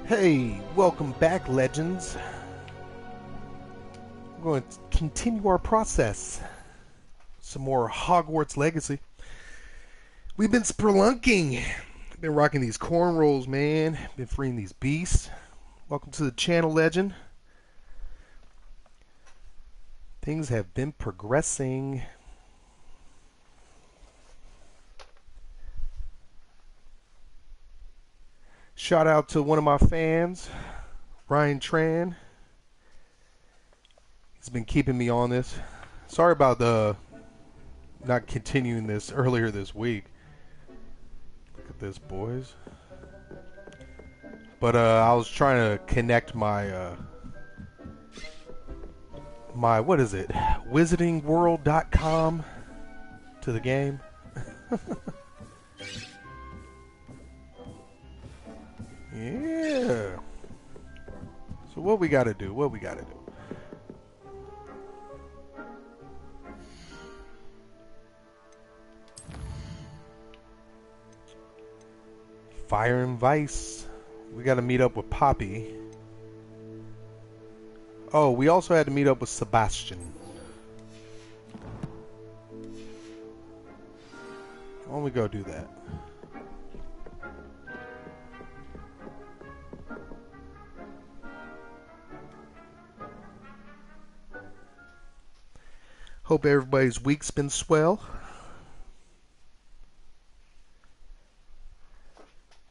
Hey, welcome back, legends. We're going to continue our process. Some more Hogwarts Legacy. We've been spelunking. Been rocking these cornrows, man. Been freeing these beasts. Welcome to the channel, legend. Things have been progressing. Shout out to one of my fans, Ryan Tran. He's been keeping me on this. Sorry about the not continuing this earlier this week. Look at this, boys. But I was trying to connect my what is it, wizardingworld.com to the game. Yeah. So what we got to do? Fire and Vice. We got to meet up with Poppy. Oh, we also had to meet up with Sebastian. Why don't we go do that? Hope everybody's week's been swell.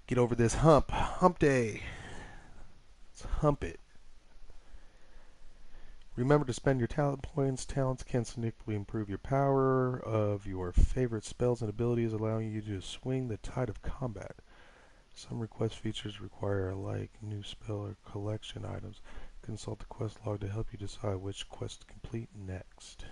Get over this hump. Hump day. Let's hump it. Remember to spend your talent points. Talents can significantly improve your power of your favorite spells and abilities, allowing you to swing the tide of combat. Some request features require like new spell or collection items. Consult the quest log to help you decide which quest to complete next.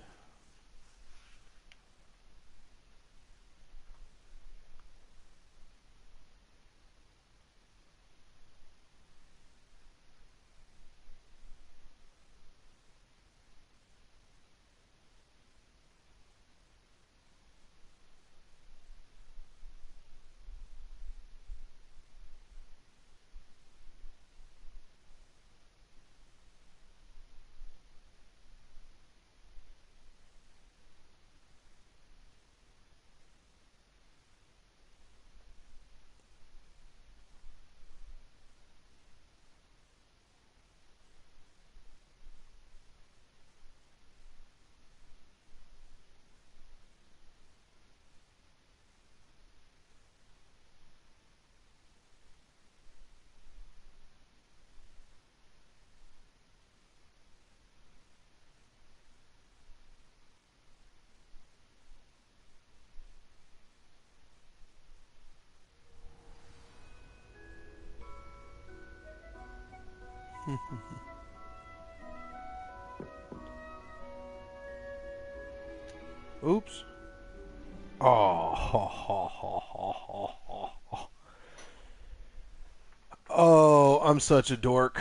Oops. Oh. Oh, I'm such a dork.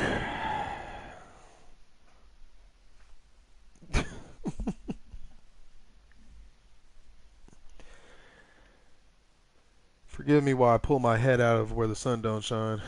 Forgive me while I pull my head out of where the sun don't shine.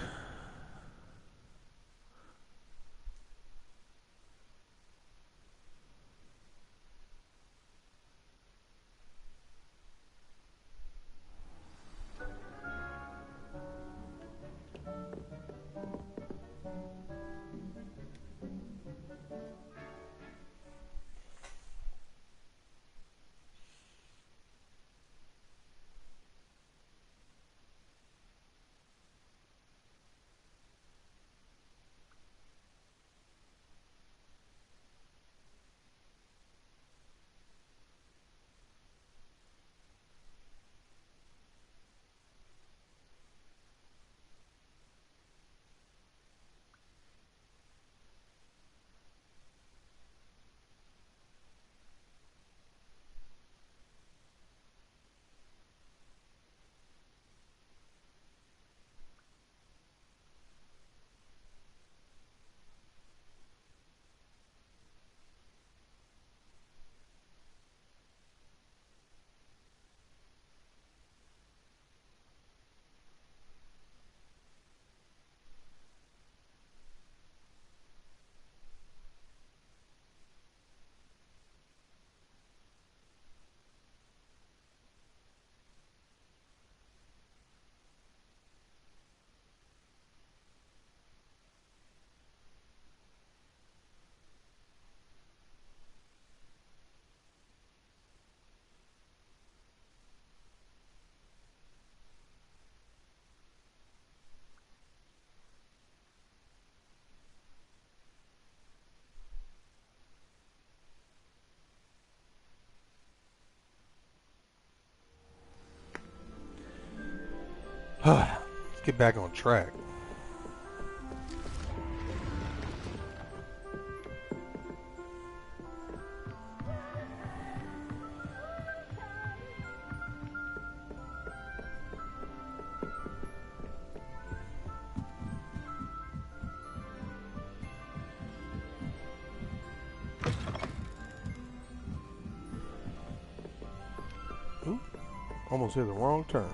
Let's get back on track. Ooh, almost hit the wrong turn.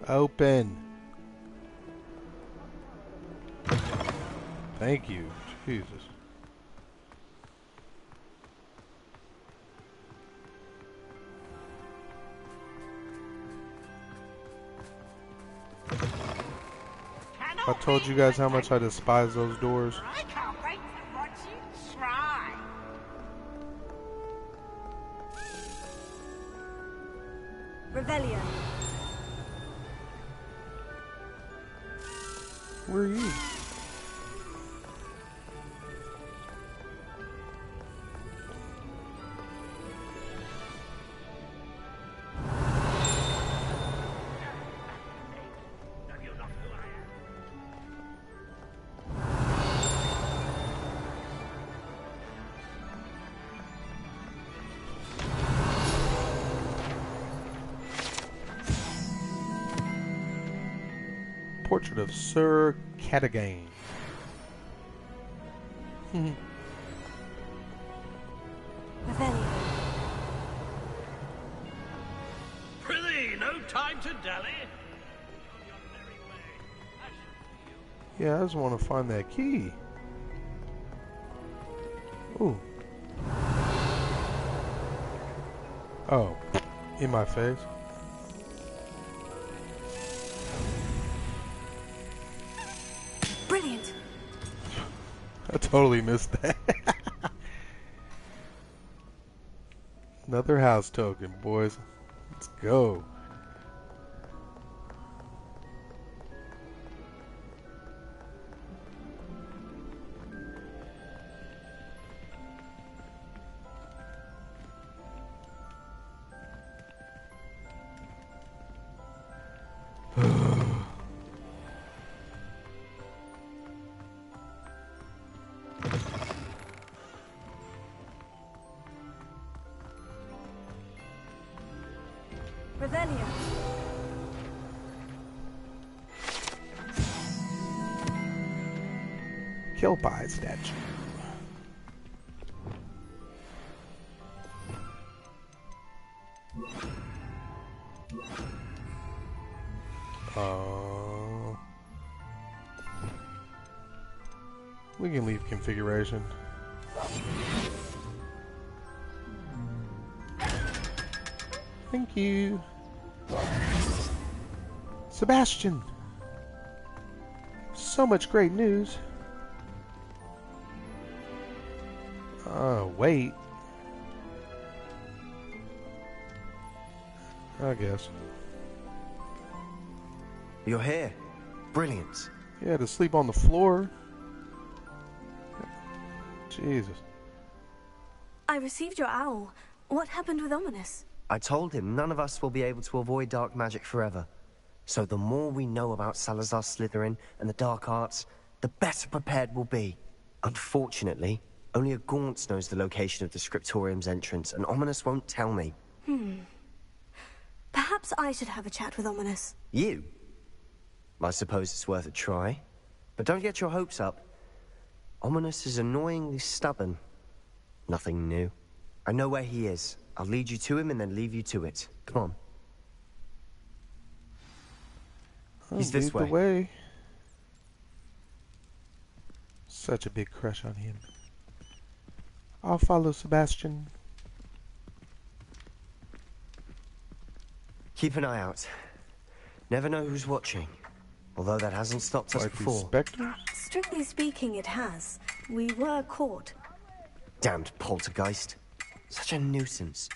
Open. Thank you. Jesus. I told you guys how much I despise those doors. I can't wait to watch you try. Revelio. Where are you? Portrait of Sir Cadogan. Revelio. Prithee, no time to dally. Yeah, I just want to find that key. Ooh. Oh, in my face. Brilliant. I totally missed that. Another house token, boys. Let's go. Revelio. Kill by statue. We can leave configuration. Thank you. Sebastian! So much great news. Wait. I guess. You're here. Brilliant. Yeah, to sleep on the floor. Jesus. I received your owl. What happened with Ominous? I told him none of us will be able to avoid dark magic forever. So the more we know about Salazar Slytherin and the dark arts, the better prepared we'll be. Unfortunately, only a Gaunt knows the location of the Scriptorium's entrance, and Ominous won't tell me. Perhaps I should have a chat with Ominous. You? I suppose it's worth a try. But don't get your hopes up. Ominous is annoyingly stubborn. Nothing new. I know where he is. I'll lead you to him and then leave you to it. Come on. He's this Lead the way. way. Such a big crush on him. I'll follow Sebastian. Keep an eye out. Never know who's watching. Although that hasn't stopped us Like these before. specters? Strictly speaking, it has. We were caught. Damned poltergeist. Such a nuisance.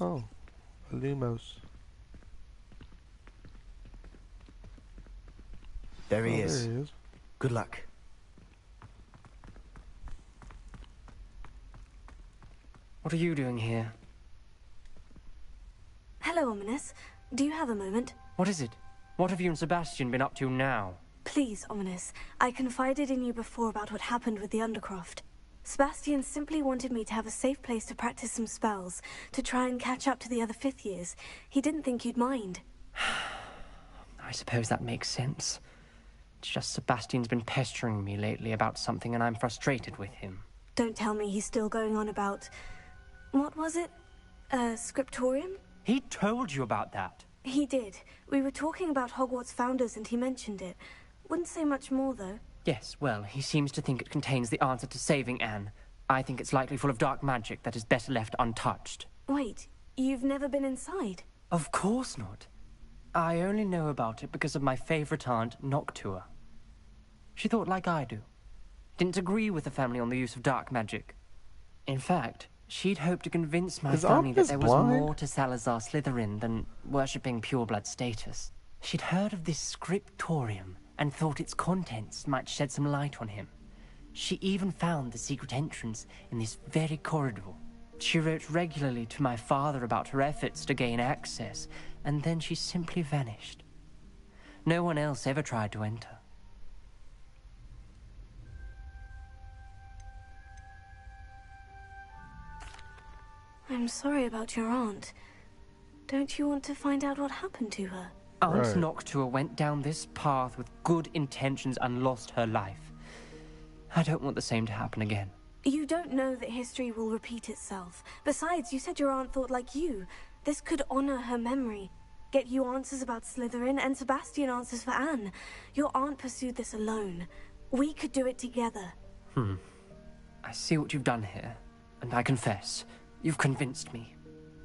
Oh, a Lumos. There Oh, he is. there he is. Good luck. What are you doing here? Hello, Ominous. Do you have a moment? What is it? What have you and Sebastian been up to now? Please, Ominous. I confided in you before about what happened with the Undercroft. Sebastian simply wanted me to have a safe place to practice some spells, to try and catch up to the other 5th years. He didn't think you'd mind. I suppose that makes sense. It's just Sebastian's been pestering me lately about something and I'm frustrated with him. Don't tell me he's still going on about... What was it? Scriptorium? He told you about that? He did. We were talking about Hogwarts founders and he mentioned it. Wouldn't say much more, though. Yes, well, he seems to think it contains the answer to saving Anne. I think it's likely full of dark magic that is better left untouched. Wait, you've never been inside? Of course not. I only know about it because of my favorite aunt, Noctua. She thought like I do. Didn't agree with the family on the use of dark magic. In fact, she'd hoped to convince my family that there was more to Salazar Slytherin than worshipping pureblood status. She'd heard of this scriptorium and thought its contents might shed some light on him. She even found the secret entrance in this very corridor. She wrote regularly to my father about her efforts to gain access, and then she simply vanished. No one else ever tried to enter. I'm sorry about your aunt. Don't you want to find out what happened to her? Aunt Right. Noctua went down this path with good intentions and lost her life. I don't want the same to happen again. You don't know that history will repeat itself. Besides, you said your aunt thought like you. This could honor her memory. Get you answers about Slytherin and Sebastian answers for Anne. Your aunt pursued this alone. We could do it together. I see what you've done here, and I confess, you've convinced me.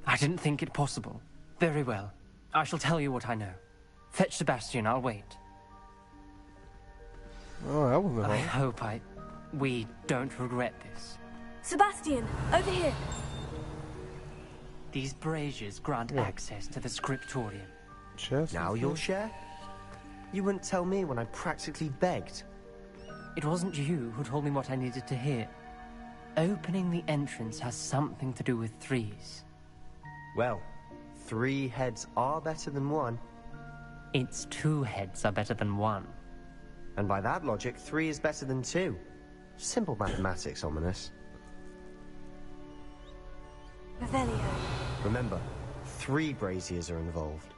I didn't think it possible. Very well. I shall tell you what I know. Fetch Sebastian, I'll wait. Oh, that wasn't I hard. hope we don't regret this. Sebastian, over here. These braziers grant access to the scriptorium. Chest. Now you'll share? You wouldn't tell me when I practically begged. It wasn't you who told me what I needed to hear. Opening the entrance has something to do with threes. Well, 3 heads are better than 1. Its 2 heads are better than 1. And by that logic, 3 is better than 2. Simple mathematics, Ominous. Revelio. Remember, 3 braziers are involved.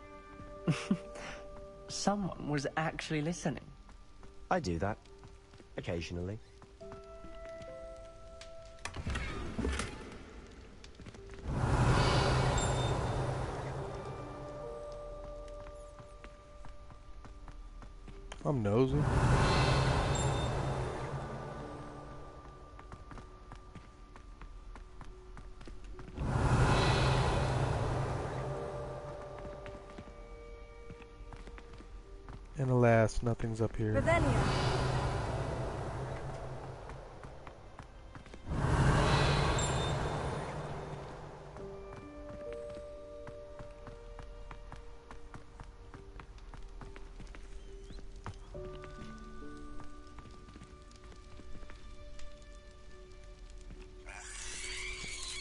Someone was actually listening. I do that. Occasionally. I'm nosy. And alas, nothing's up here. Revelio.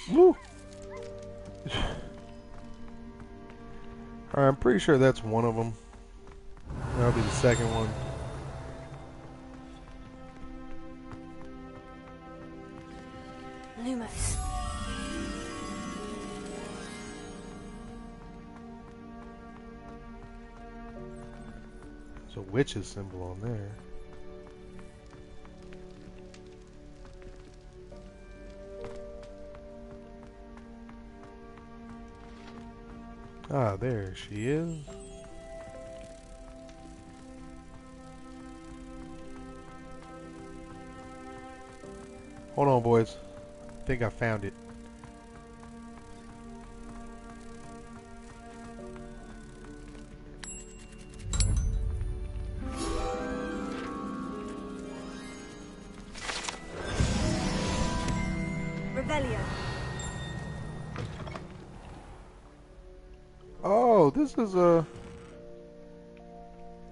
Woo! Alright, I'm pretty sure that's one of them. That'll be the second one. Lumos. There's a witch's symbol on there. Ah, there she is. Hold on, boys. I think I found it. Revelio. Oh, this is a...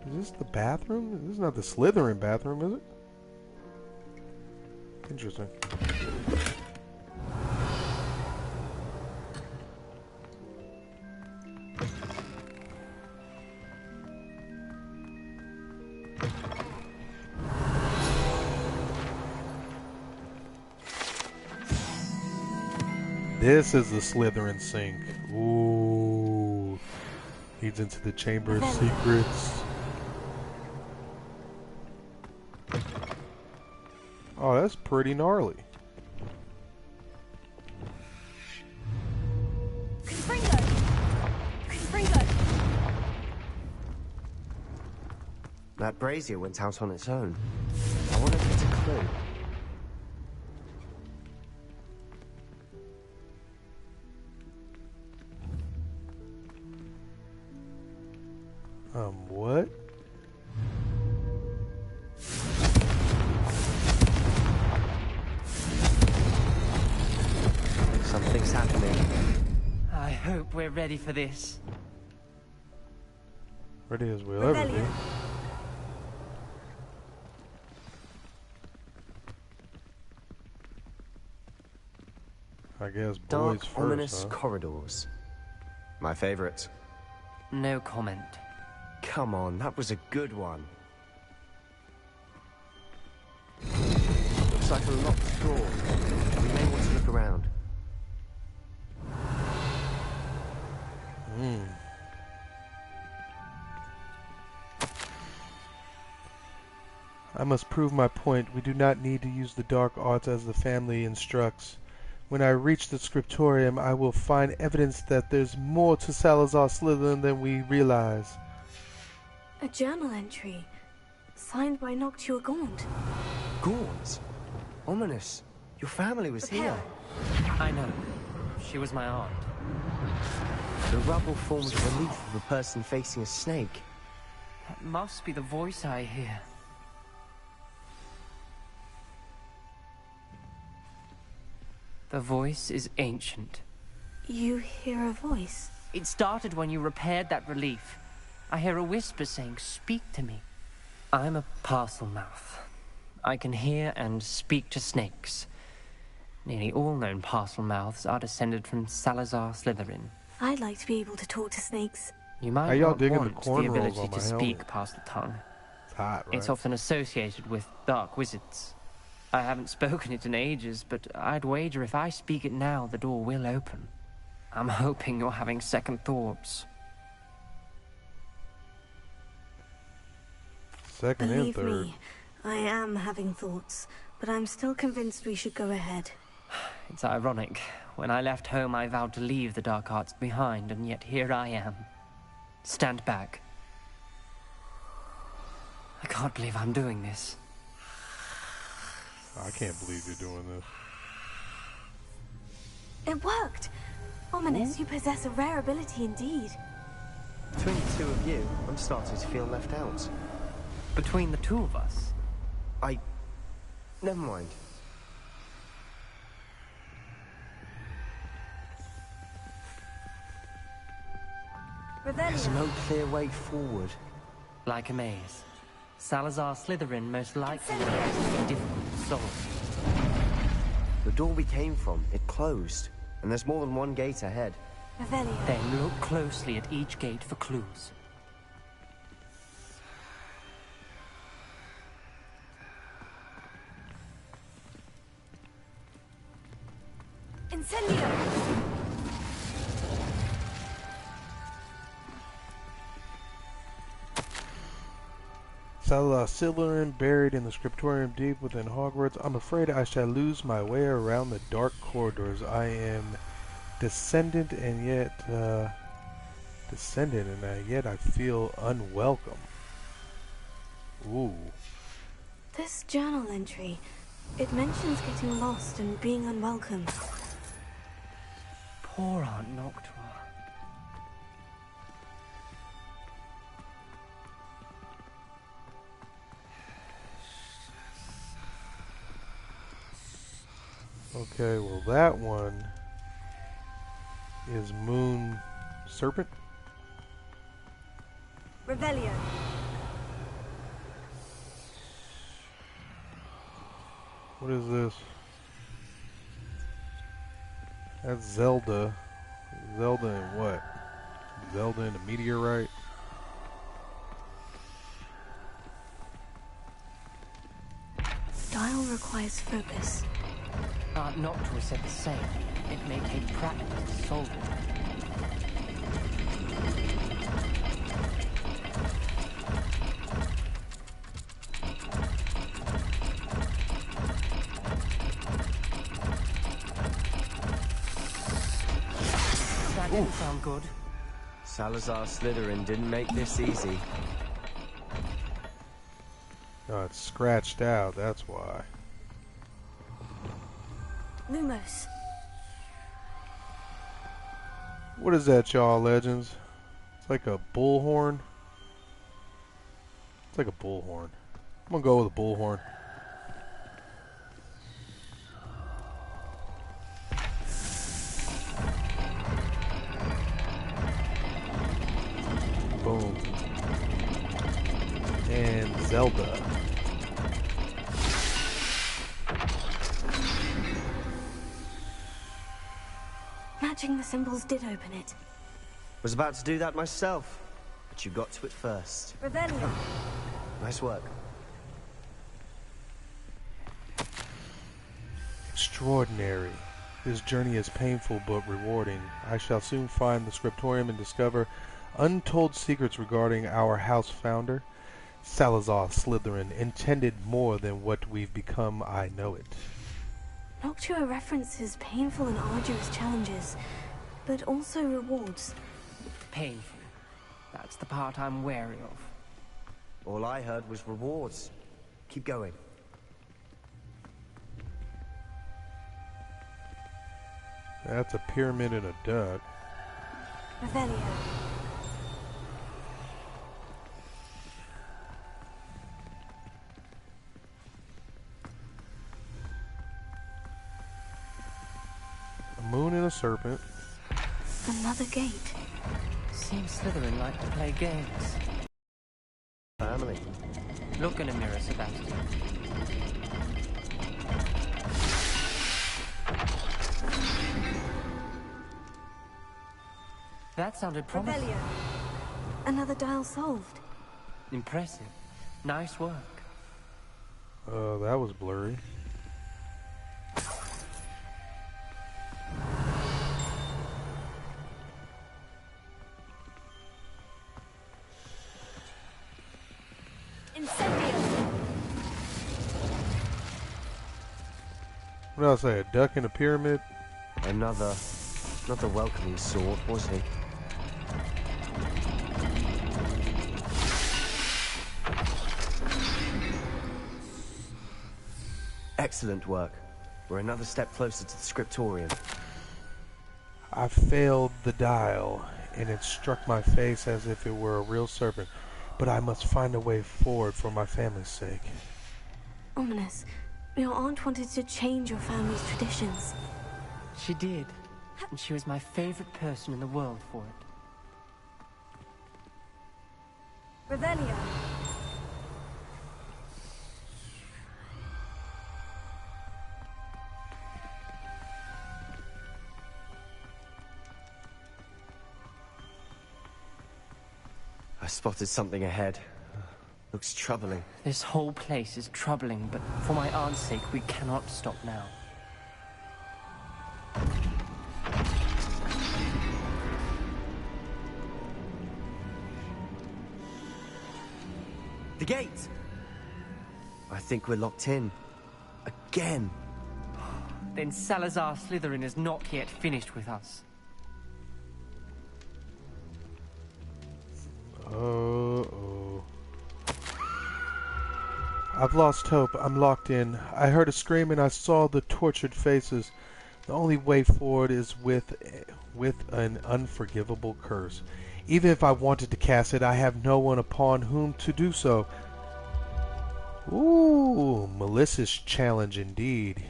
Is this the bathroom? This is not the Slytherin bathroom, is it? Interesting. This is the Slytherin sink. Ooh. Leads into the Chamber of Secrets. Oh, that's pretty gnarly. That brazier went out on its own. I wonder if it's a clue. What? Something's happening. I hope we're ready for this. Ready as we'll ever be. I guess boys Dark, first, ominous huh? corridors. My favorite. No comment. Come on, that was a good one. Looks like a locked door. We may want to look around. I must prove my point. We do not need to use the dark arts as the family instructs. When I reach the scriptorium, I will find evidence that there's more to Salazar Slytherin than we realize. A journal entry. Signed by Noctua Gaunt. Gaunt? Ominous. Your family was here. I know. She was my aunt. The rubble forms a relief of a person facing a snake. That must be the voice I hear. The voice is ancient. You hear a voice? It started when you repaired that relief. I hear a whisper saying, "Speak to me." I'm a parcel mouth. I can hear and speak to snakes. Nearly all known parcel mouths are descended from Salazar Slytherin. I'd like to be able to talk to snakes. You might How y'all not digging the want the cornrows ability on my to speak helmet? past the tongue. It's hot, right? It's often associated with dark wizards. I haven't spoken it in ages, but I'd wager if I speak it now, the door will open. I'm hoping you're having second thoughts. Second and Believe third. me, I am having thoughts, but I'm still convinced we should go ahead. It's ironic. When I left home, I vowed to leave the dark arts behind, and yet here I am. Stand back. I can't believe I'm doing this. I can't believe you're doing this. It worked! Ominous, you possess a rare ability indeed. Between the two of you, I'm starting to feel left out. Between the two of us, Never mind. There's no clear way forward. like a maze. Salazar Slytherin most likely makes it difficult to solve. The door we came from, it closed. And there's more than one gate ahead. Revelio. Then look closely at each gate for clues. Incendio! Salazar Slytherin buried in the scriptorium deep within Hogwarts. I'm afraid I shall lose my way around the dark corridors. I am descendant and yet descendant, and yet I feel unwelcome. Ooh. This journal entry, it mentions getting lost and being unwelcome. Poor Aunt Noctua. Okay, well that one is Moon Serpent. Revelio. What is this? That's Zelda. Zelda and what? Zelda and a meteorite? Dial requires focus. Aunt Noctua said the same. It may take practice to solve it. That didn't sound good. Salazar Slytherin didn't make this easy. Oh, it's scratched out, that's why. Lumos. What is that, y'all, legends? It's like a bullhorn. It's like a bullhorn. I'm gonna go with a bullhorn. Boom. And Zelda. Matching the symbols did open it. Was about to do that myself, but you got to it first. Revelio. Nice work. Extraordinary. This journey is painful but rewarding. I shall soon find the scriptorium and discover untold secrets regarding our house founder. Salazar Slytherin intended more than what we've become, I know it. Noctua references painful and arduous challenges, but also rewards. Painful. That's the part I'm wary of. All I heard was rewards. Keep going. That's a pyramid and a duck. Revelio. A moon and a serpent. Another gate. Seems Slytherin like to play games. Family. Look in a mirror, Sebastian. That sounded promising. Revelio. Another dial solved. Impressive. Nice work. That was blurry. What did I say? A duck in a pyramid? Another, not the welcoming sort, was he? Excellent work. We're another step closer to the scriptorium. I failed the dial, and it struck my face as if it were a real serpent. But I must find a way forward for my family's sake. Ominous. Your aunt wanted to change your family's traditions. She did. And she was my favorite person in the world for it. Revelio. I spotted something ahead. Looks troubling. This whole place is troubling, but for my aunt's sake, we cannot stop now. The gate! I think we're locked in. Again. Then Salazar Slytherin is not yet finished with us. Oh. I've lost hope. I'm locked in. I heard a scream and I saw the tortured faces. The only way forward is with an unforgivable curse. Even if I wanted to cast it, I have no one upon whom to do so. Ooh, malicious challenge indeed.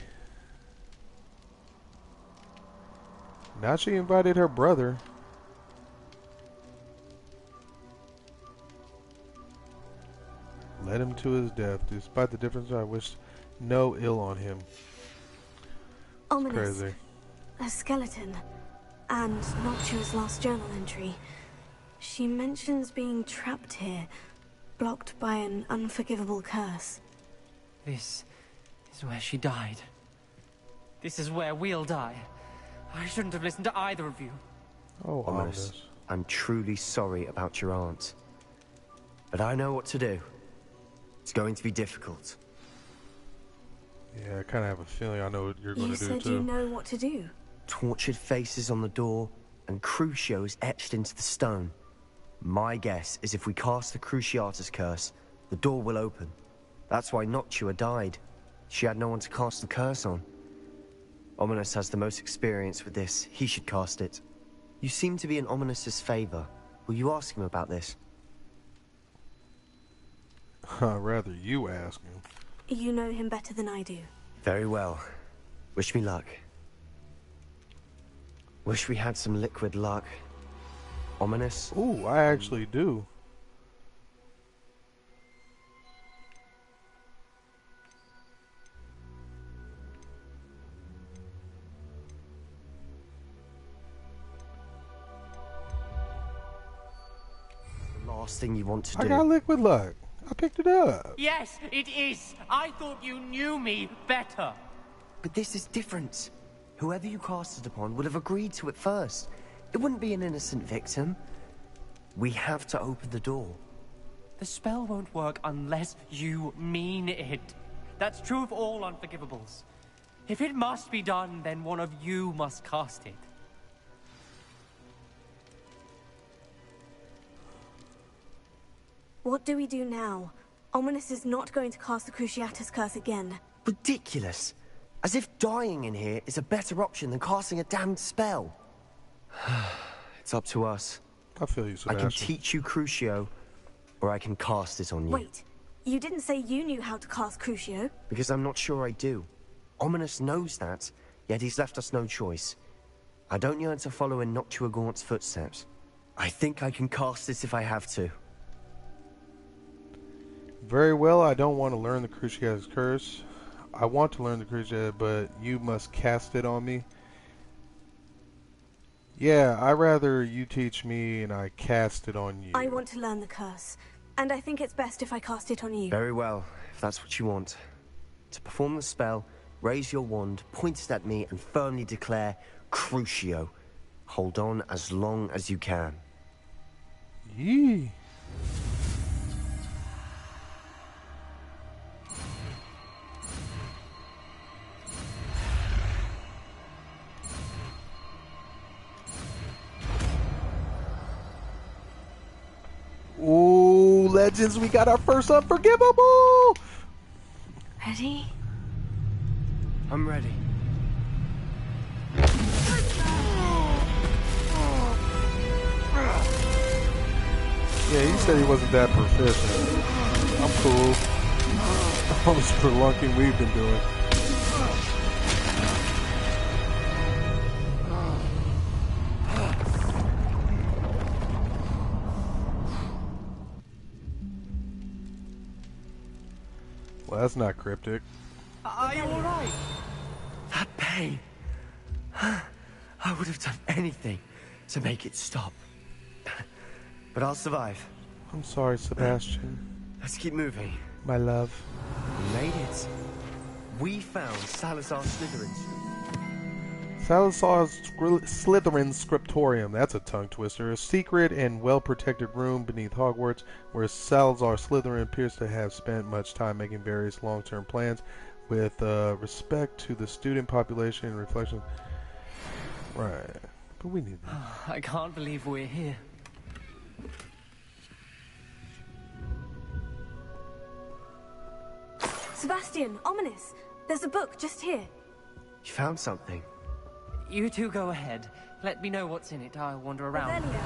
Now she invited her brother. Led him to his death. Despite the difference, I wish no ill on him. Ominous. Crazy. A skeleton. And Noctua's last journal entry. She mentions being trapped here, blocked by an unforgivable curse. This is where she died. This is where we'll die. I shouldn't have listened to either of you. Oh, Ominous. ominous. I'm truly sorry about your aunt. But I know what to do. It's going to be difficult. Yeah, I kind of have a feeling I know what you're going You to do said too. you know what to do. Tortured faces on the door, and Crucios etched into the stone. My guess is if we cast the Cruciatus curse, the door will open. That's why Noctua died. She had no one to cast the curse on. Ominous has the most experience with this. He should cast it. You seem to be in Ominous's favor. Will you ask him about this? Rather you ask him. You know him better than I do. Very well. Wish me luck. Wish we had some liquid luck. Ominous? Ooh, I actually do. The last thing you want to do. I got liquid luck. I picked it up. Yes, it is. I thought you knew me better. But this is different. Whoever you cast it upon would have agreed to it first. It wouldn't be an innocent victim. We have to open the door. The spell won't work unless you mean it. That's true of all unforgivables. If it must be done, then one of you must cast it. What do we do now? Ominous is not going to cast the Cruciatus curse again. Ridiculous. As if dying in here is a better option than casting a damned spell. It's up to us. I feel you, I Sebastian. can teach you Crucio, or I can cast it on you. Wait, you didn't say you knew how to cast Crucio? Because I'm not sure I do. Ominous knows that, yet he's left us no choice. I don't yearn to follow in Noctua Gaunt's footsteps. I think I can cast it if I have to. Very well, I don't want to learn the Cruciatus curse. I want to learn the Cruciatus, but you must cast it on me. Yeah, I'd rather you teach me and I cast it on you. I want to learn the curse, and I think it's best if I cast it on you. Very well, if that's what you want. To perform the spell, raise your wand, point it at me, and firmly declare, Crucio. Hold on as long as you can. Yee. Ooh, legends, we got our first unforgivable! Ready? I'm ready. Yeah, he said he wasn't that proficient. I'm cool. All this spelunking we've been doing. Well, that's not cryptic. Are you alright? That pain. I would have done anything to make it stop. But I'll survive. I'm sorry, Sebastian. Let's keep moving. My love. We made it. We found Salazar Slytherin's Salazar's Slytherin Scriptorium. That's a tongue twister. A secret and well-protected room beneath Hogwarts where Salazar Slytherin appears to have spent much time making various long-term plans with respect to the student population and reflection. Right. But we need that. I can't believe we're here. Sebastian, ominous. There's a book just here. You found something. You two go ahead. Let me know what's in it. I'll wander around. Revelio.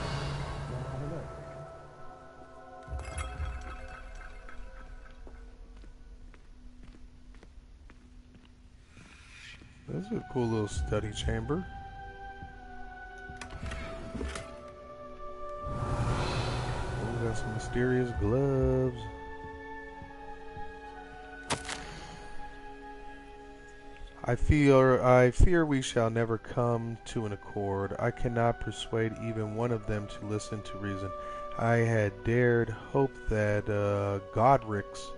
This is a cool little study chamber. Oh, we got some mysterious gloves. I fear we shall never come to an accord. I cannot persuade even one of them to listen to reason. I had dared hope that Godric's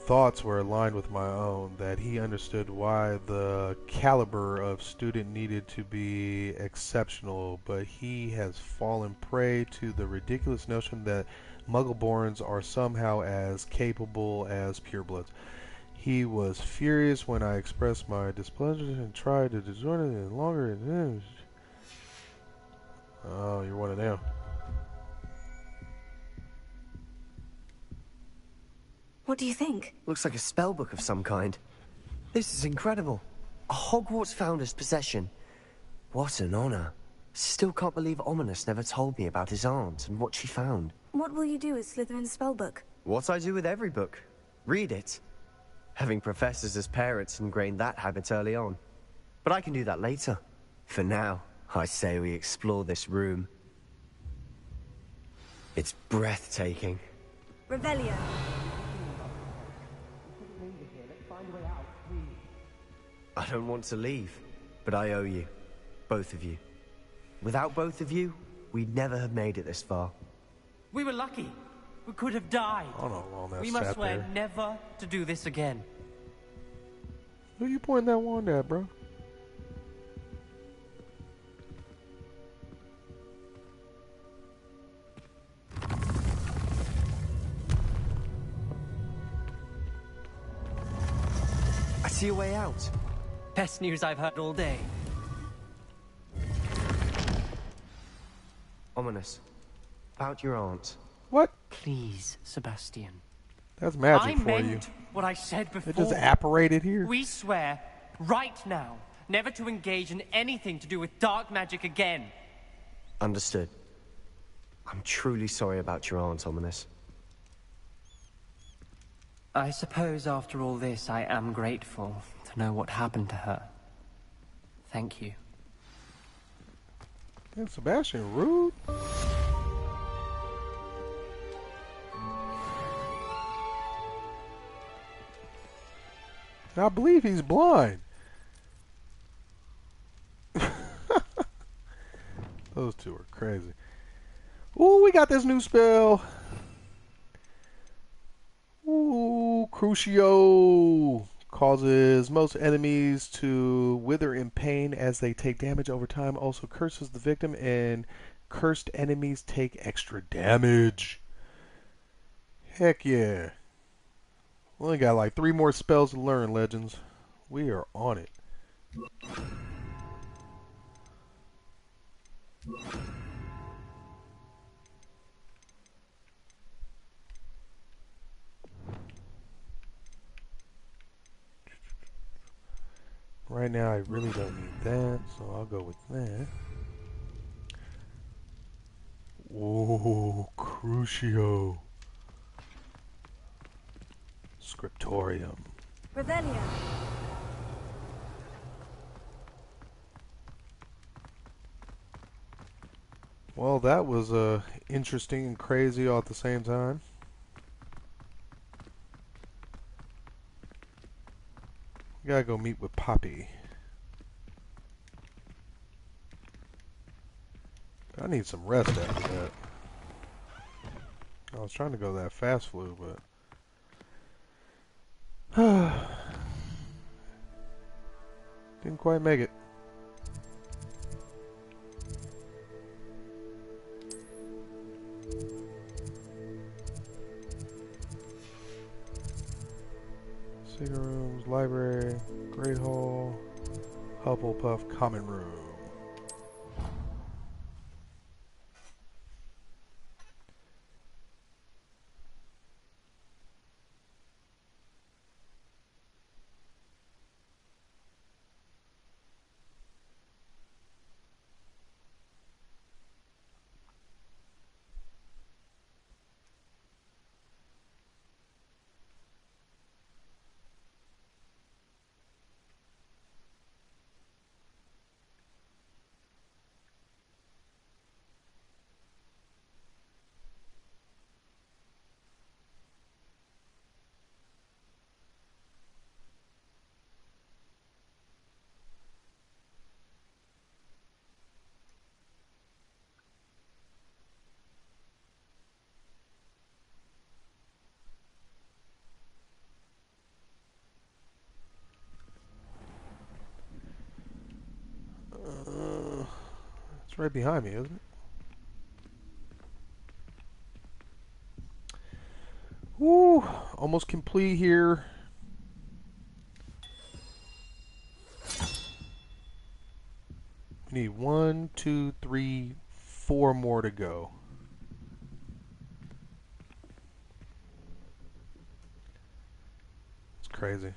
thoughts were aligned with my own, that he understood why the caliber of student needed to be exceptional, but he has fallen prey to the ridiculous notion that Muggleborns are somehow as capable as purebloods. He was furious when I expressed my displeasure and tried to disjoin it any longer. Oh, you're one of them. What do you think? Looks like a spell book of some kind. This is incredible. A Hogwarts founder's possession. What an honor. Still can't believe Ominous never told me about his aunt and what she found. What will you do with Slytherin's spellbook? What I do with every book. Read it. Having professors as parents ingrained that habit early on. But I can do that later. For now, I say we explore this room. It's breathtaking. Revelio. I don't want to leave, but I owe you. Both of you. Without both of you, we'd never have made it this far. We were lucky. We could have died. I don't know how long that We sat must swear there. never to do this again. Who you pointing that wand at, bro? I see a way out. Best news I've heard all day. Ominous. About your aunt. What? Please, Sebastian. That's magic I for you. meant what I said before. It just apparated here. We swear, right now, never to engage in anything to do with dark magic again. Understood. I'm truly sorry about your aunt, Ominous. I suppose after all this, I am grateful to know what happened to her. Thank you. Man, Sebastian, rude. I believe he's blind. Those two are crazy. Ooh, we got this new spell. Ooh, Crucio causes most enemies to wither in pain as they take damage over time. Also curses the victim, and cursed enemies take extra damage. Heck yeah. We only got like 3 more spells to learn, legends. We are on it. Right now, I really don't need that, so I'll go with that. Whoa, Crucio. Scriptorium. Revelio. Well, that was interesting and crazy all at the same time. We gotta go meet with Poppy. I need some rest after that. I was trying to go that fast flu, but didn't quite make it. Secret rooms, library, great hall, Hufflepuff common room. It's right behind me, isn't it? Woo! Almost complete here. We need 1, 2, 3, 4 more to go. It's crazy.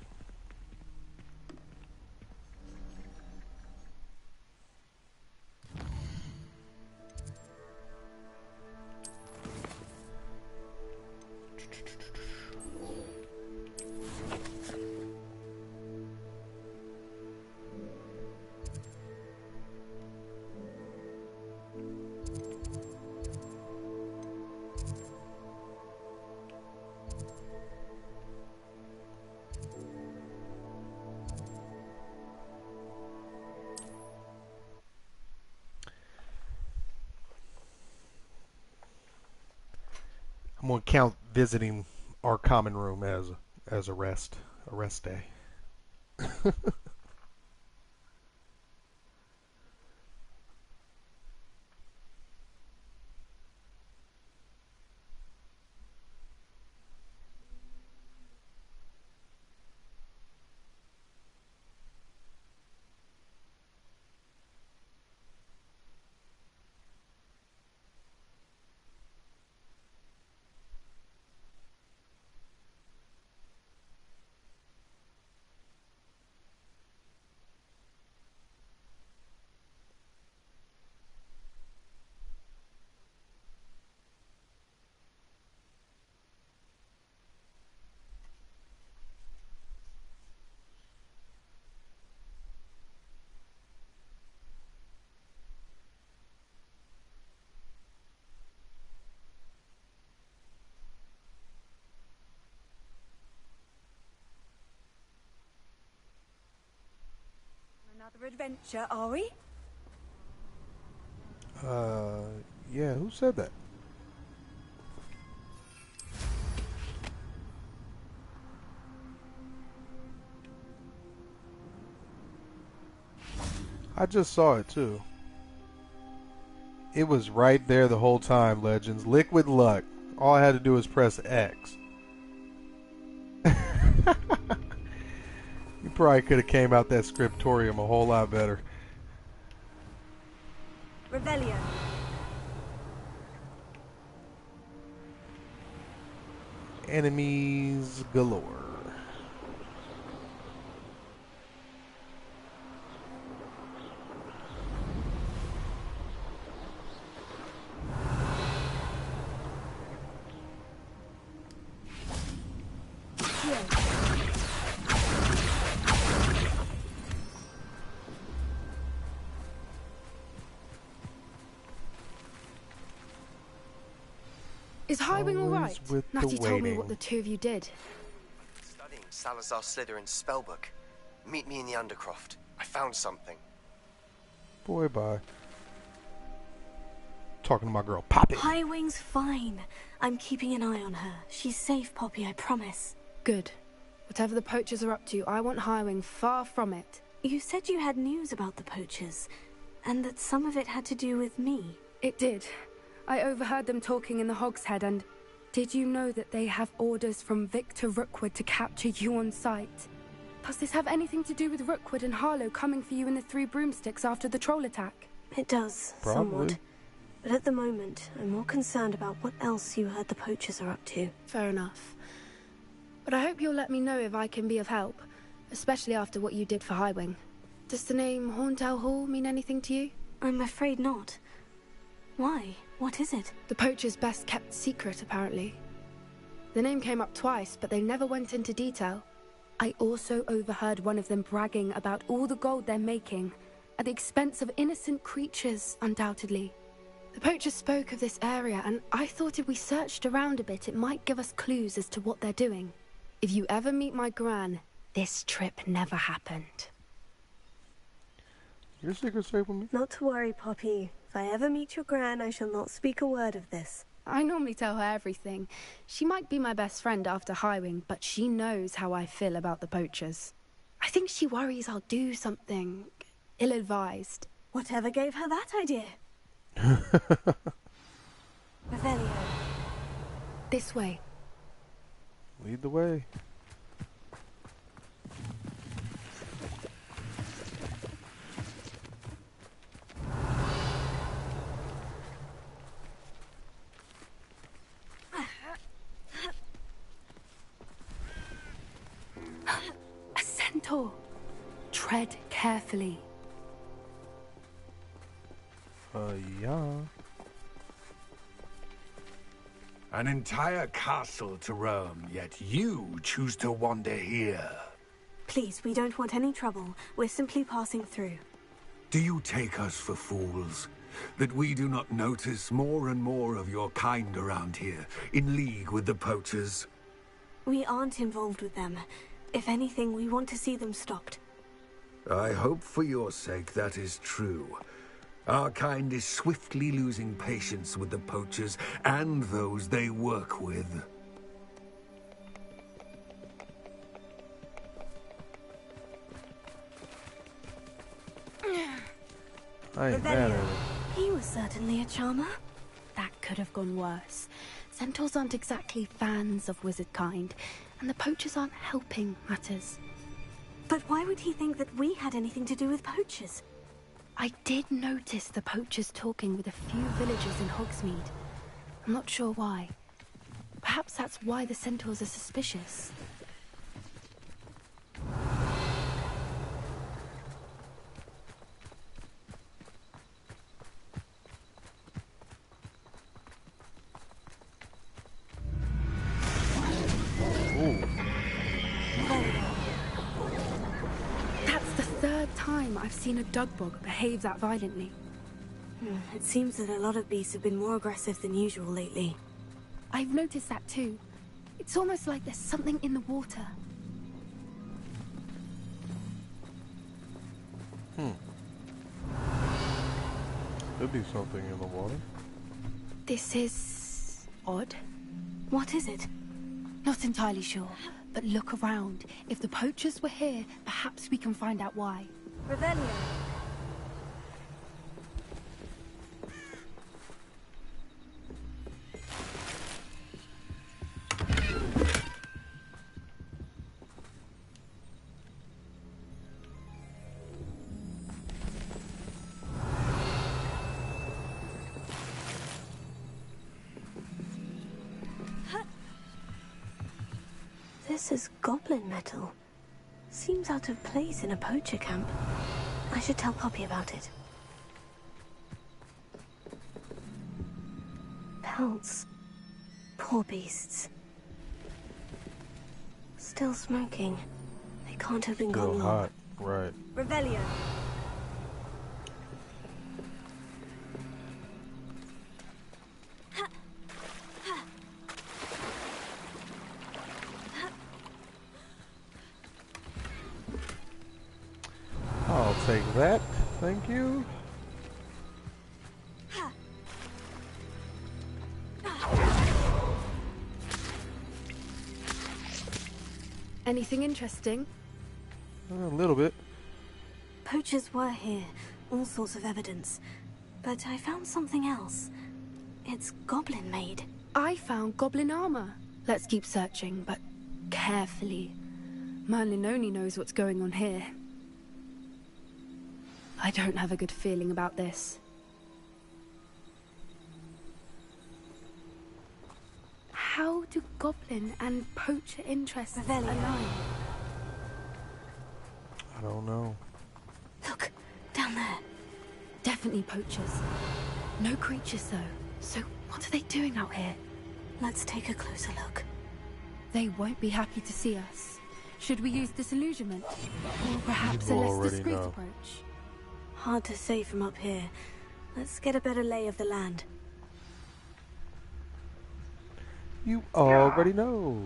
I'm gonna count visiting our common room as a rest day. Another adventure, are we? Yeah, who said that? I just saw it too. It was right there the whole time, Legends. Liquid luck. All I had to do was press X. You probably could have came out that scriptorium a whole lot better. Revelio. Enemies galore. Is Highwing all right? Always with the Natty told me waiting. what the two of you did. Studying Salazar Slytherin's spellbook. Meet me in the Undercroft. I found something. Boy, bye. Talking to my girl, Poppy. Highwing's fine. I'm keeping an eye on her. She's safe, Poppy, I promise. Good. Whatever the poachers are up to, I want Highwing far from it. You said you had news about the poachers, and that some of it had to do with me. It did. I overheard them talking in the Hogshead, and did you know that they have orders from Victor Rookwood to capture you on sight? Does this have anything to do with Rookwood and Harlow coming for you in the Three Broomsticks after the troll attack? It does, Probably. somewhat. But at the moment, I'm more concerned about what else you heard the poachers are up to. Fair enough. But I hope you'll let me know if I can be of help, especially after what you did for Highwing. Does the name Horntail Hall mean anything to you? I'm afraid not. Why? What is it? The poacher's best kept secret, apparently. The name came up twice, but they never went into detail. I also overheard one of them bragging about all the gold they're making, at the expense of innocent creatures, undoubtedly. The poacher spoke of this area, and I thought if we searched around a bit, it might give us clues as to what they're doing. If you ever meet my gran, this trip never happened. Your secret's safe with me? Not to worry, Poppy. If I ever meet your gran, I shall not speak a word of this. I normally tell her everything. She might be my best friend after Highwing, but she knows how I feel about the poachers. I think she worries I'll do something ill-advised. Whatever gave her that idea? Revelio. This way. Lead the way. A centaur. Tread carefully. Yeah. An entire castle to roam, yet you choose to wander here. Please, we don't want any trouble. We're simply passing through. Do you take us for fools? That we do not notice more and more of your kind around here, in league with the poachers? We aren't involved with them. If anything, we want to see them stopped. I hope for your sake that is true. Our kind is swiftly losing patience with the poachers and those they work with. I ain't mad at it. He was certainly a charmer. That could have gone worse. Centaurs aren't exactly fans of wizard kind, and the poachers aren't helping matters. But why would he think that we had anything to do with poachers? I did notice the poachers talking with a few villagers in Hogsmeade. I'm not sure why. Perhaps that's why the centaurs are suspicious. That's the third time I've seen a dugbog behave that violently. It seems that a lot of beasts have been more aggressive than usual lately. I've noticed that too. It's almost like there's something in the water. Could be something in the water. This is odd. What is it? Not entirely sure, but look around. If the poachers were here, perhaps we can find out why. Revelio. This is goblin metal. Seems out of place in a poacher camp. I should tell Poppy about it. Pelts. Poor beasts. Still smoking. They can't have been Still gone long. hot. Right. Revelio. I'll take that. Thank you. Anything interesting? A little bit. Poachers were here. All sorts of evidence. But I found something else. It's goblin made. I found goblin armor. Let's keep searching, but carefully. Merlin only knows what's going on here. I don't have a good feeling about this. How do goblin and poacher interests Revelio. align? I don't know. Look, down there. Definitely poachers. No creatures though. So what are they doing out here? Let's take a closer look. They won't be happy to see us. Should we use disillusionment? Or perhaps a You less already discreet know. approach? Hard to say from up here. Let's get a better lay of the land. You already know.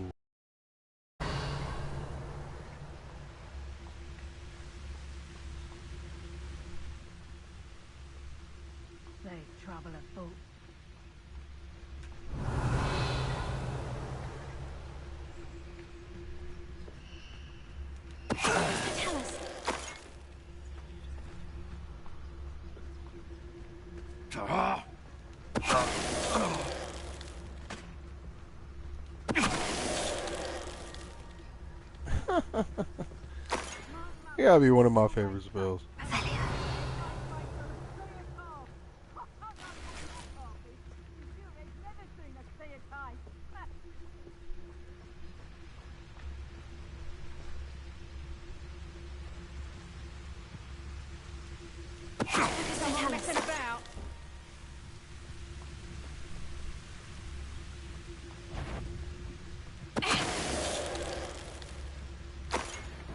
They trouble a fool. Tell us. Ah! It gotta be one of my favorite spells.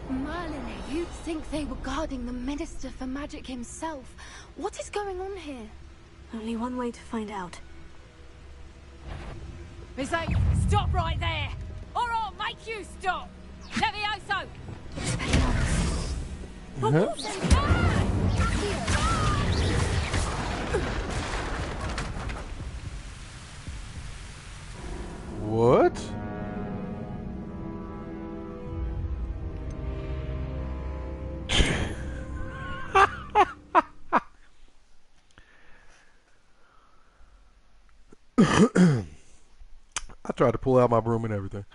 Merlin, you'd think they were guarding the Minister for Magic himself. What is going on here? Only one way to find out. Misae, stop right there! Or I'll make you stop! Levioso! What? I tried to pull out my broom and everything.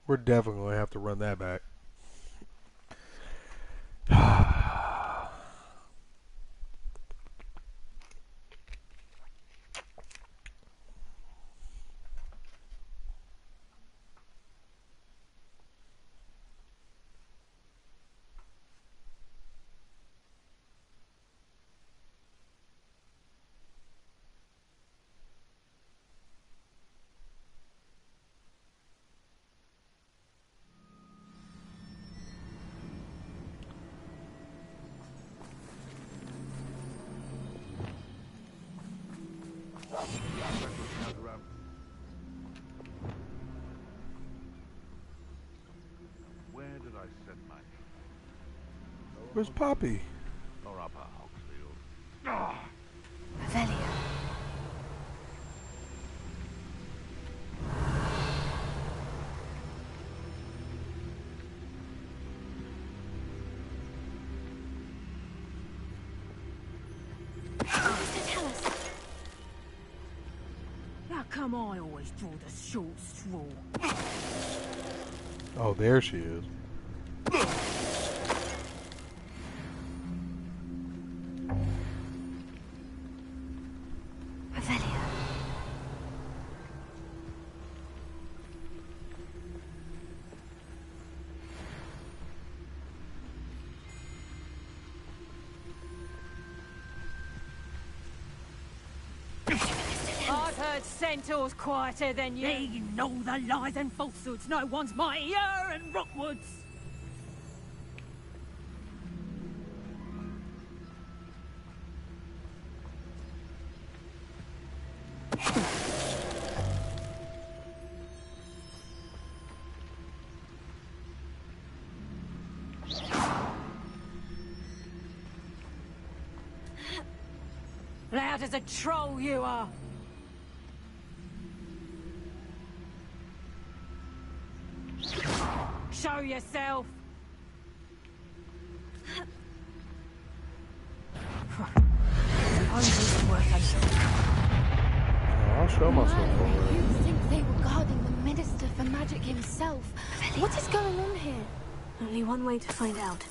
We're definitely going to have to run that back. Where did I send my... Where's Poppy? Or up at Hogsfield. Revelio. How come I always draw the short straw? Oh, there she is. Revelio. I've heard centaurs quieter than you. They know the lies and falsehoods. No one's mightier in Rockwoods. Loud as a troll you are. Show yourself. I'll show myself already. You'd think they were guarding the Minister for Magic himself. What is going on here? Only one way to find out.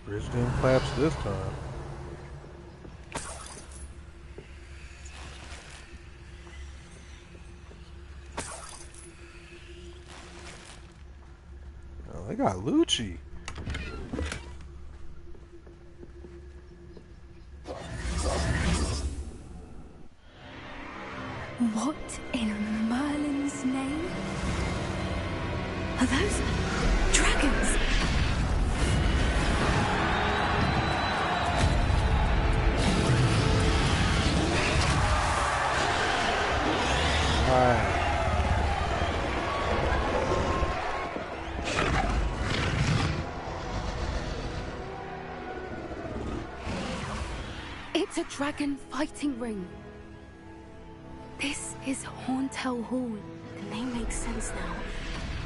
Bridge didn't collapse this time. Oh, they got Lucci. What in Merlin's name? Are those dragons? Alright. It's a dragon fighting ring. This is Horntail Hall. The name makes sense now.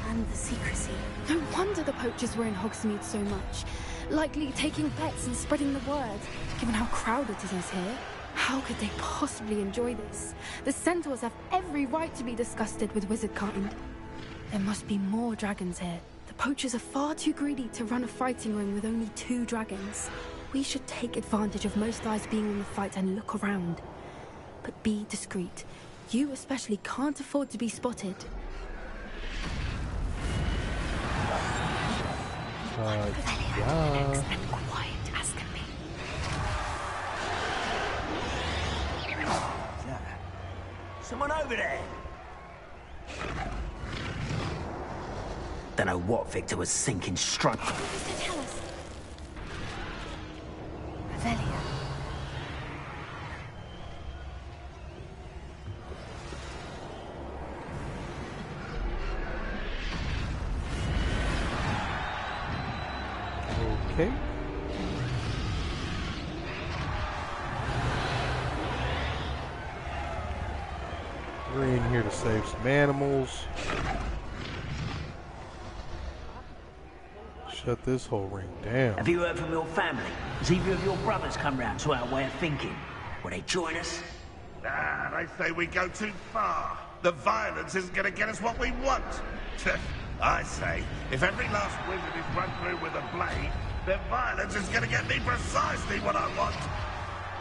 And the secrecy. No wonder the poachers were in Hogsmeade so much. Likely taking bets and spreading the word. Given how crowded it is here, how could they possibly enjoy this? The centaurs have every right to be disgusted with wizard kind. There must be more dragons here. The poachers are far too greedy to run a fighting ring with only 2 dragons. We should take advantage of most eyes being on the fight and look around. But be discreet. You especially can't afford to be spotted. Yeah. And quiet as can be. Someone over there. Don't know what Victor was thinking, struck. Tell us. Revelia. Okay. We're in here to save some animals. Shut this whole ring down. Have you heard from your family? Has either of your brothers come round to our way of thinking? Will they join us? Ah, they say we go too far. The violence isn't going to get us what we want. I say, if every last wizard is run through with a blade, then violence is going to get me precisely what I want.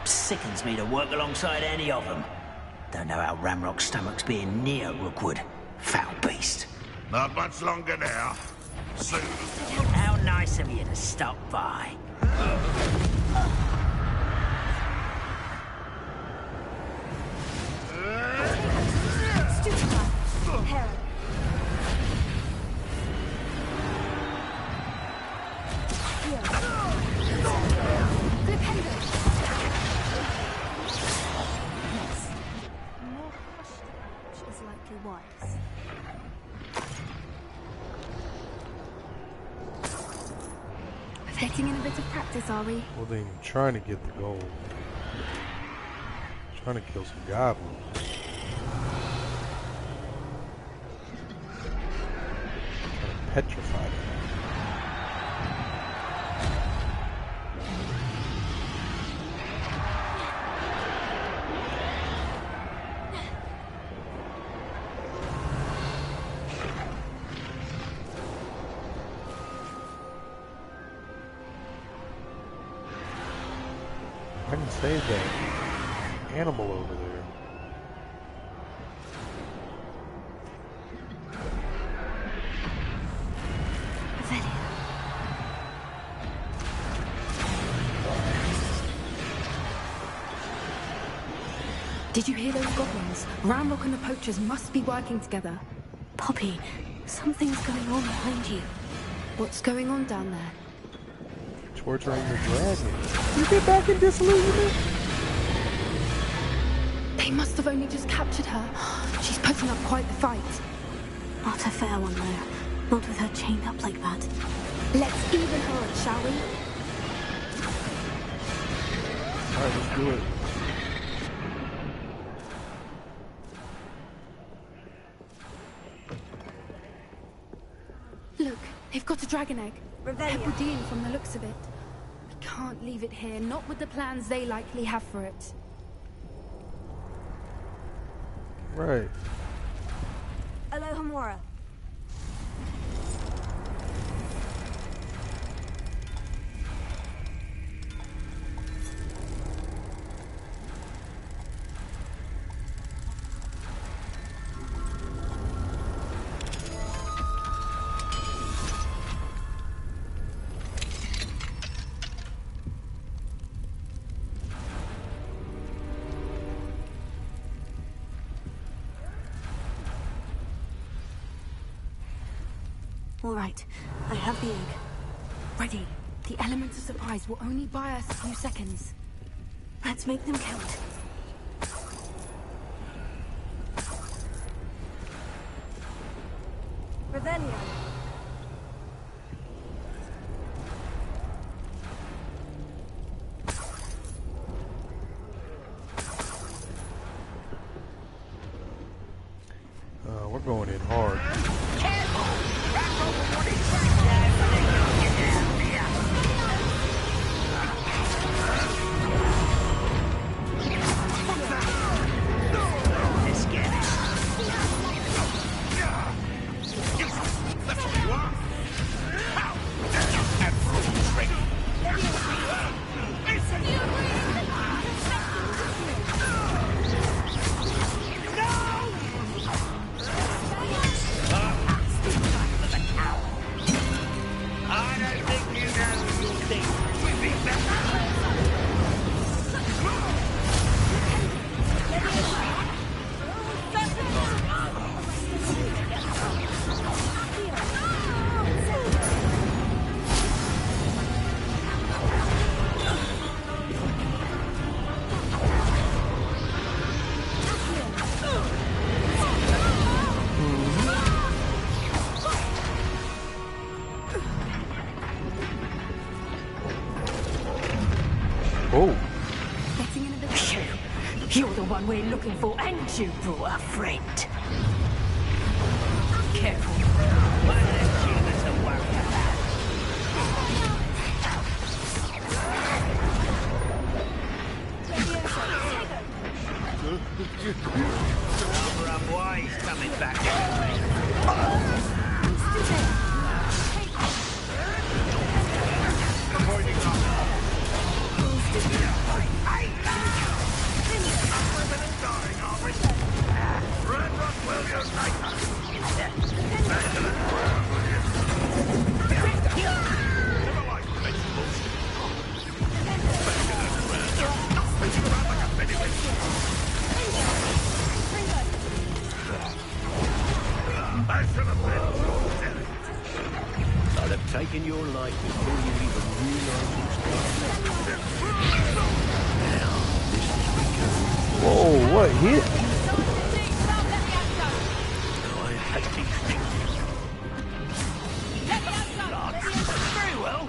Sickens me to work alongside any of them. Don't know how Ramrock's stomach's being near Rookwood. Foul beast. Not much longer now. Soon. How nice of you to stop by. Getting in a bit of practice, are we? Well, then I'm trying to get the gold. Trying to kill some goblins. Trying to petrify them. I can save that animal over there. Did you hear those goblins? Ramrock and the poachers must be working together. Poppy, something's going on behind you. What's going on down there? Torturing the dragon. You get back in disillusionment? They must have only just captured her. She's putting up quite the fight. Not a fair one, though. Not with her chained up like that. Let's even her up, shall we? Alright, let's do it. Look, they've got a dragon egg. Revelia. Hebridean from the looks of it. We can't leave it here, not with the plans they likely have for it. Right. Alohomora. All right, I have the egg. Ready. The element of surprise will only buy us a few seconds. Let's make them count. We're going in hard. Oh. You're the one we're looking for, and you brought a friend. Careful. One less human to worry about. Rather unwise coming back at me. I'd have taken your life before you even realized it's now, this is becoming... Whoa, what hit? I hate these things. Very well.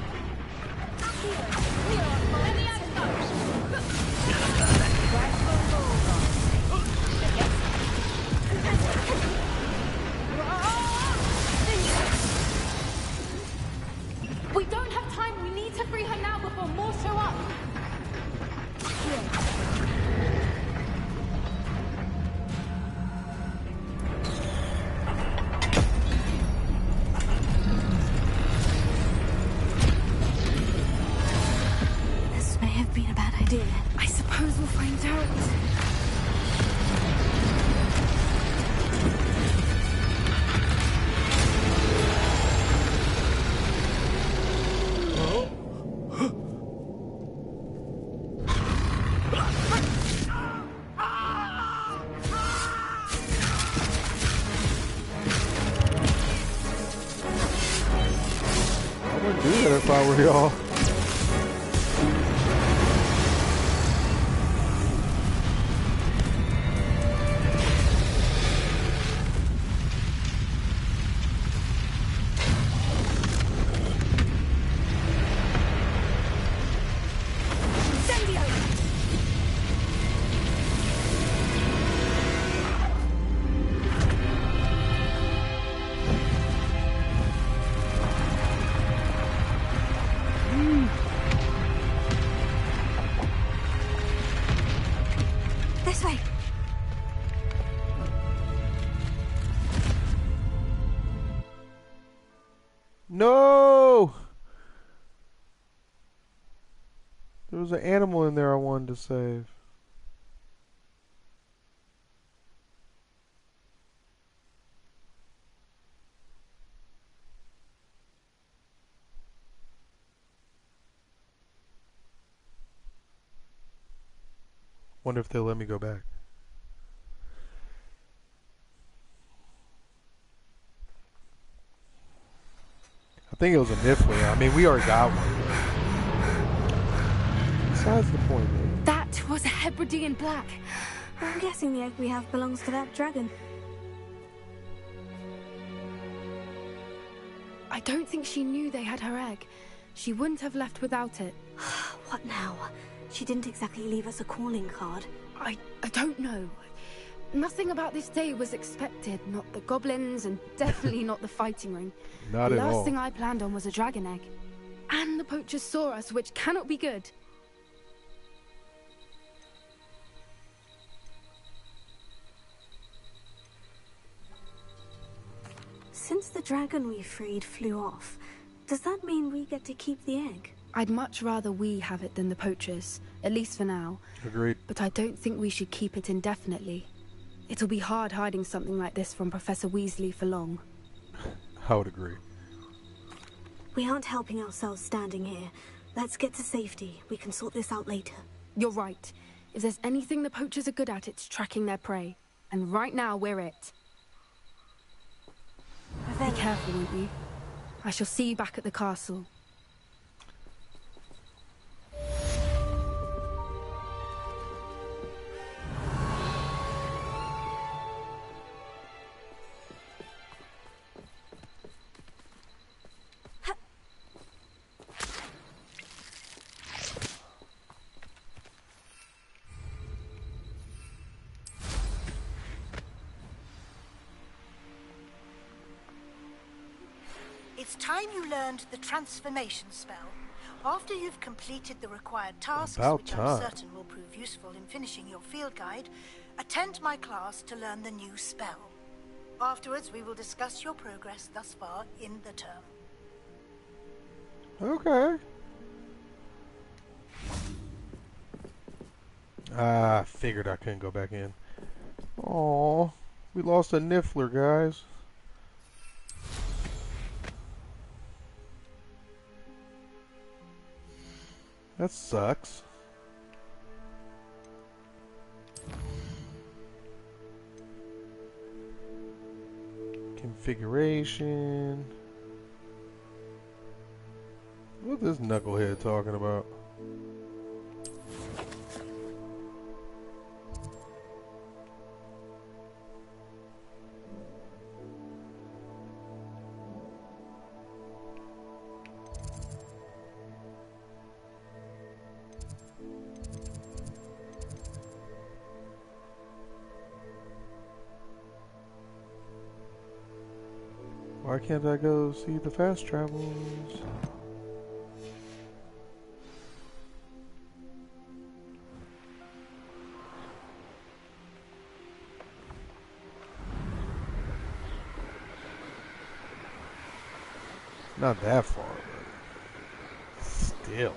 We don't have time. We need to free her now before more show up. This may have been a bad idea. I suppose we'll find out. I wouldn't do that if I were y'all. This way. No! There was an animal in there I wanted to save. Wonder if they'll let me go back. I think it was a Nifley. I mean, we already got one. Besides the point, man. That was a Hebridean black. I'm guessing the egg we have belongs to that dragon. I don't think she knew they had her egg. She wouldn't have left without it. What now? She didn't exactly leave us a calling card. I don't know. Nothing about this day was expected. Not the goblins, and definitely not the fighting ring. Not the at all. last thing I planned on was a dragon egg. And the poachers saw us, which cannot be good. Since the dragon we freed flew off, does that mean we get to keep the egg? I'd much rather we have it than the poachers, at least for now. Agreed. But I don't think we should keep it indefinitely. It'll be hard hiding something like this from Professor Weasley for long. I would agree. We aren't helping ourselves standing here. Let's get to safety. We can sort this out later. You're right. If there's anything the poachers are good at, it's tracking their prey. And right now, we're it. Be careful, won't you? I shall see you back at the castle. It's time you learned the transformation spell. After you've completed the required tasks, which I'm certain will prove useful in finishing your field guide, attend my class to learn the new spell. Afterwards, we will discuss your progress thus far in the term. Okay. I figured I couldn't go back in. Aww. We lost a Niffler, guys. That sucks. Configuration. What's this knucklehead talking about? Why can't I go see the fast travels? Not that far, but still.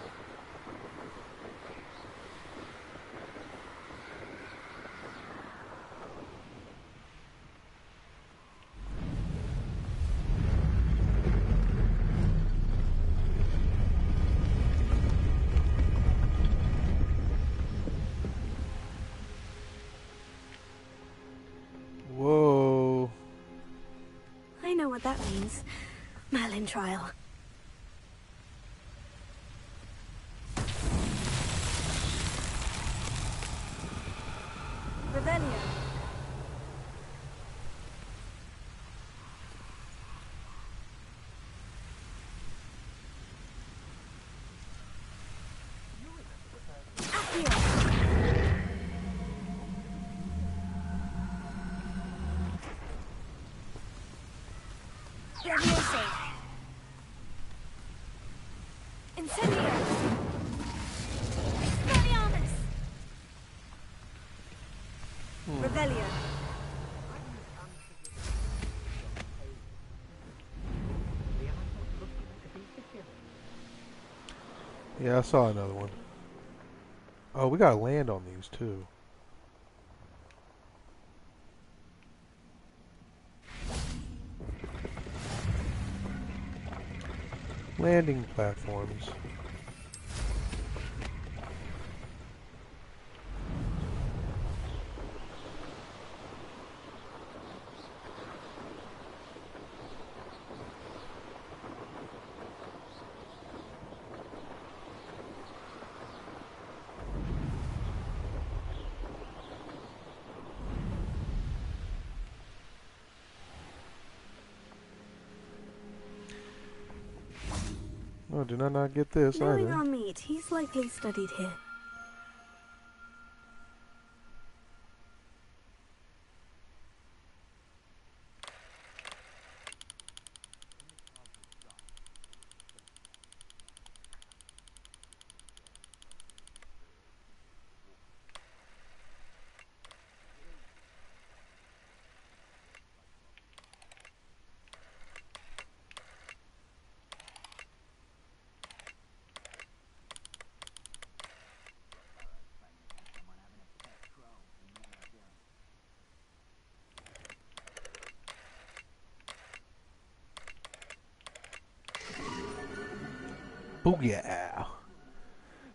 Whoa. I know what that means. Merlin trial. Revelio. Revelio. Yeah, I saw another one. Oh, we gotta land on these too. Landing platforms. Oh, did I not get this Knowing either? our meat, he's likely studied here. Booyah!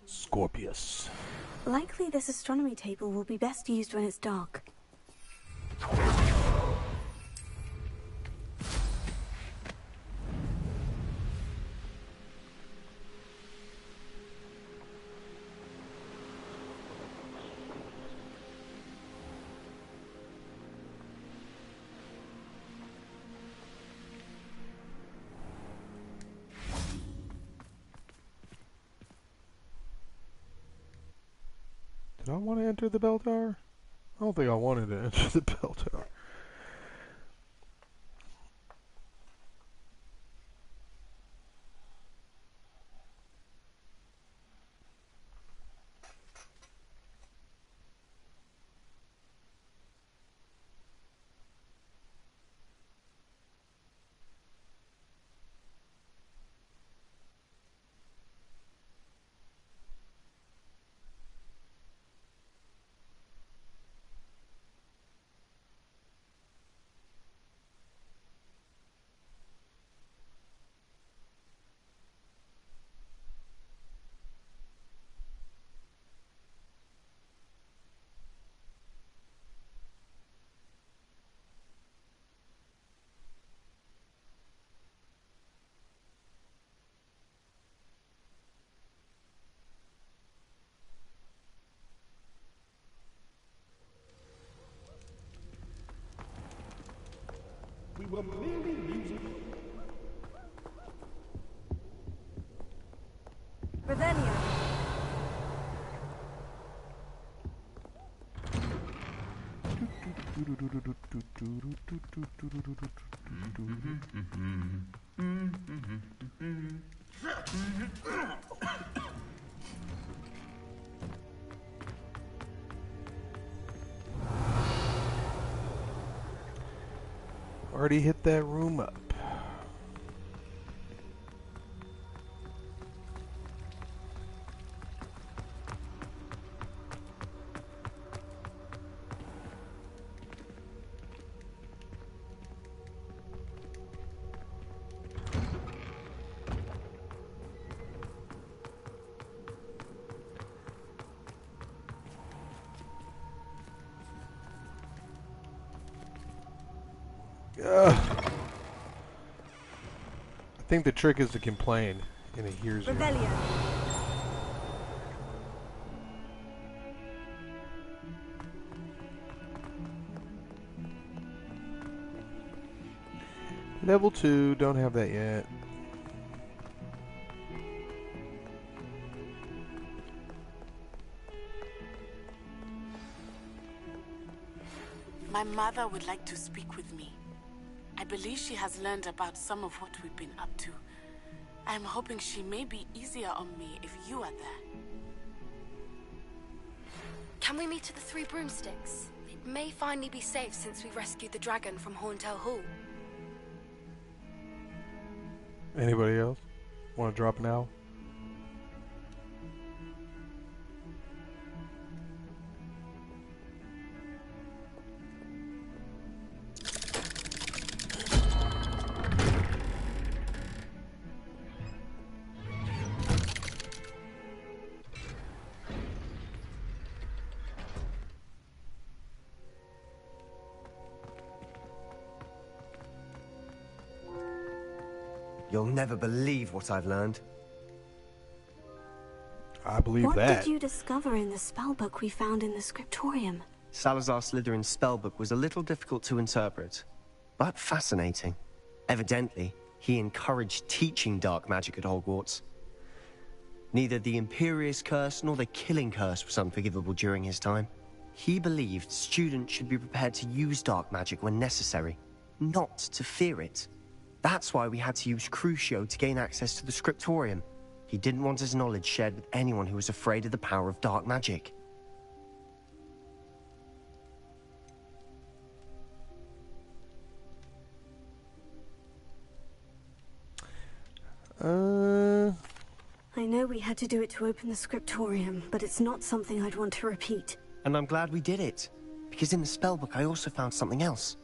Scorpius. Likely this astronomy table will be best used when it's dark. Did I want to enter the bell tower? I don't think I wanted to enter the bell tower. We were merely music. Revelio. Already hit that room up. I think the trick is to complain, and it hears you. Revelio. Level 2, don't have that yet. My mother would like to speak with me. I believe she has learned about some of what we've been up to. I'm hoping she may be easier on me if you are there. Can we meet at the Three Broomsticks? It may finally be safe since we rescued the dragon from Horntail Hall. Anybody else? Want to drop now? You'll never believe what I've learned. I believe what that. What did you discover in the spellbook we found in the scriptorium? Salazar Slytherin's spellbook was a little difficult to interpret, but fascinating. Evidently, he encouraged teaching dark magic at Hogwarts. Neither the Imperious Curse nor the Killing Curse was unforgivable during his time. He believed students should be prepared to use dark magic when necessary, not to fear it. That's why we had to use Crucio to gain access to the scriptorium. He didn't want his knowledge shared with anyone who was afraid of the power of dark magic. I know we had to do it to open the scriptorium, but it's not something I'd want to repeat. And I'm glad we did it, because in the spellbook I also found something else.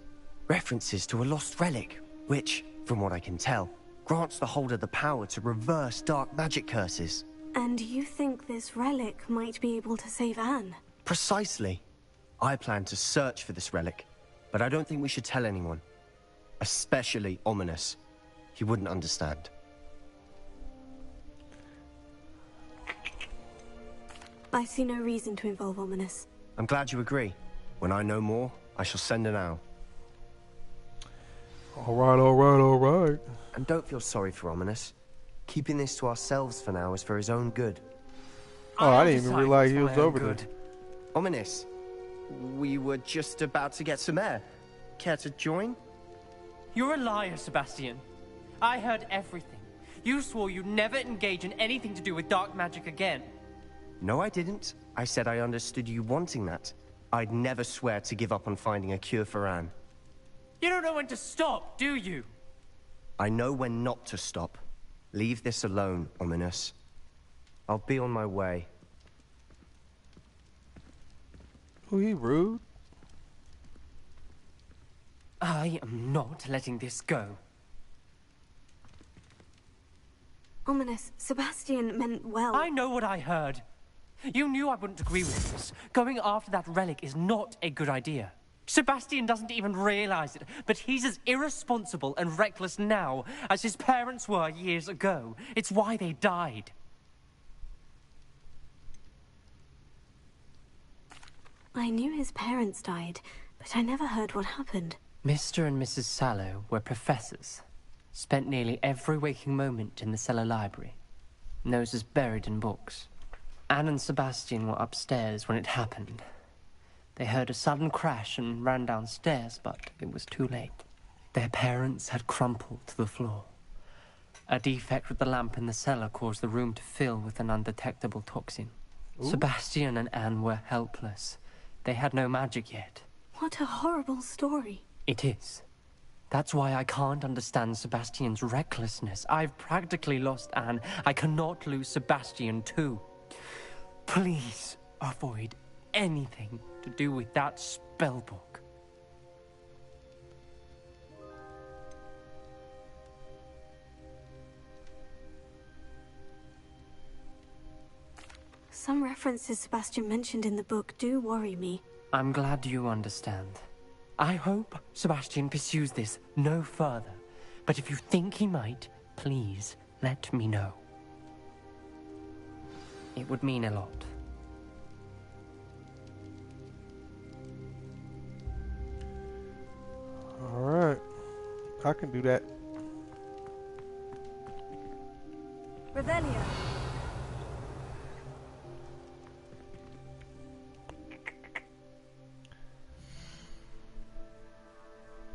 References to a lost relic, which, from what I can tell, grants the holder the power to reverse dark magic curses. And you think this relic might be able to save Anne? Precisely. I plan to search for this relic, but I don't think we should tell anyone. Especially Ominous. He wouldn't understand. I see no reason to involve Ominous. I'm glad you agree. When I know more, I shall send an owl. Alright. And don't feel sorry for Ominous. Keeping this to ourselves for now is for his own good. Oh, I didn't even realize he was over there. Ominous, we were just about to get some air. Care to join? You're a liar, Sebastian. I heard everything. You swore you'd never engage in anything to do with dark magic again. No, I didn't. I said I understood you wanting that. I'd never swear to give up on finding a cure for Anne. You don't know when to stop, do you? I know when not to stop. Leave this alone, Ominous. I'll be on my way. Oh, he rude. I am not letting this go. Ominous, Sebastian meant well. I know what I heard. You knew I wouldn't agree with this. Going after that relic is not a good idea. Sebastian doesn't even realize it, but he's as irresponsible and reckless now as his parents were years ago. It's why they died. I knew his parents died, but I never heard what happened. Mr. and Mrs. Sallow were professors. Spent nearly every waking moment in the cellar library. Noses buried in books. Anne and Sebastian were upstairs when it happened. They heard a sudden crash and ran downstairs, but it was too late. Their parents had crumpled to the floor. A defect with the lamp in the cellar caused the room to fill with an undetectable toxin. Ooh. Sebastian and Anne were helpless. They had no magic yet. What a horrible story. It is. That's why I can't understand Sebastian's recklessness. I've practically lost Anne. I cannot lose Sebastian too. Please avoid anything to do with that spell book. Some references Sebastian mentioned in the book do worry me. I'm glad you understand. I hope Sebastian pursues this no further. But if you think he might, please let me know. It would mean a lot. Alright. I can do that. Revelio.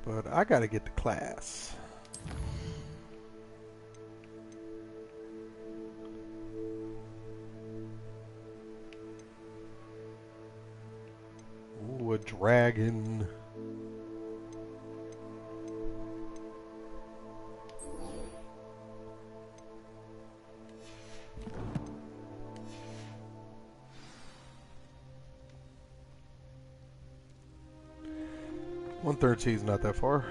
But I gotta get to class. Ooh, a dragon. One-third is not that far.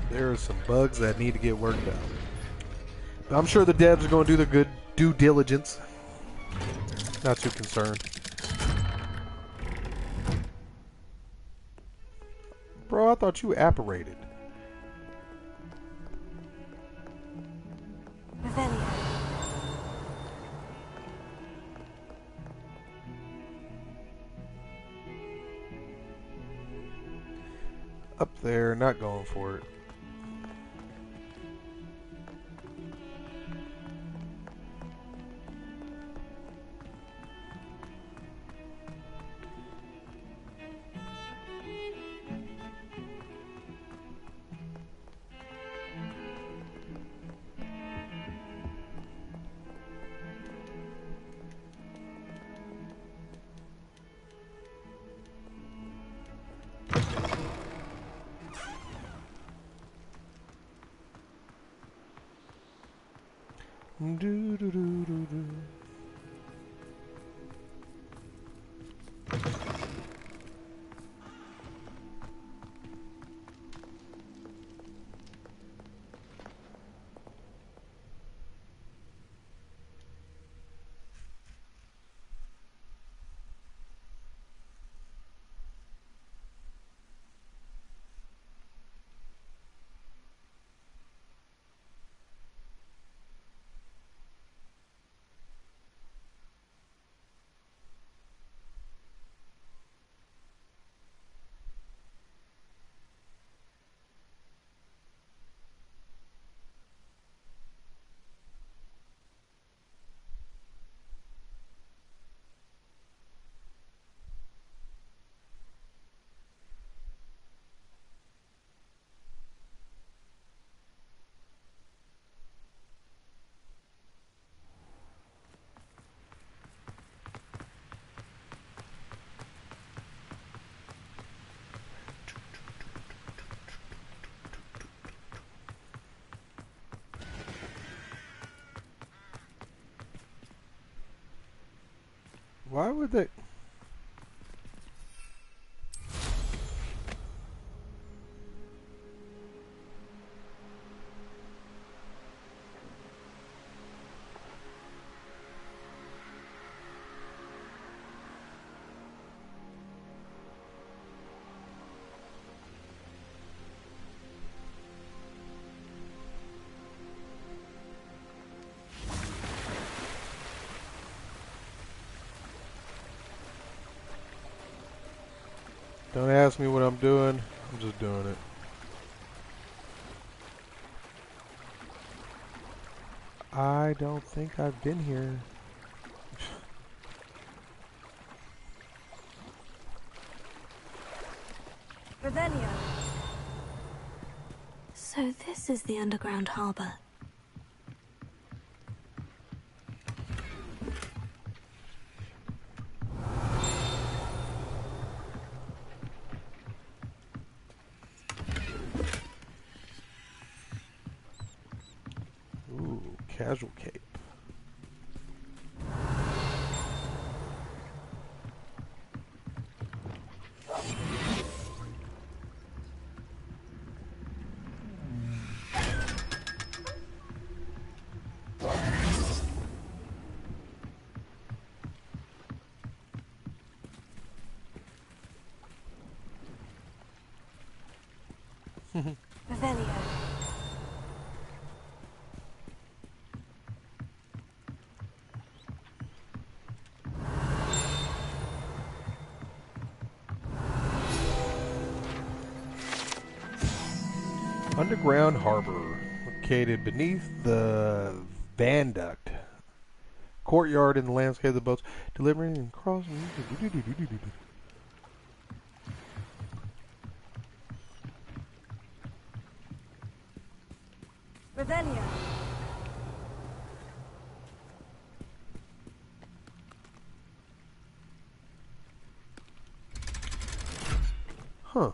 There are some bugs that need to get worked out. But I'm sure the devs are going to do the good due diligence. Not too concerned. Bro, I thought you apparated. Revelio. Up there, not going for it. Do, do, do, do, do. Why would they? Don't ask me what I'm doing. I'm just doing it. I don't think I've been here. Revelio. So this is the underground harbor. Ooh, casual cape. Revelio. Underground harbor, located beneath the viaduct. Courtyard in the landscape of the boats, delivering and crossing. Revelio. Huh.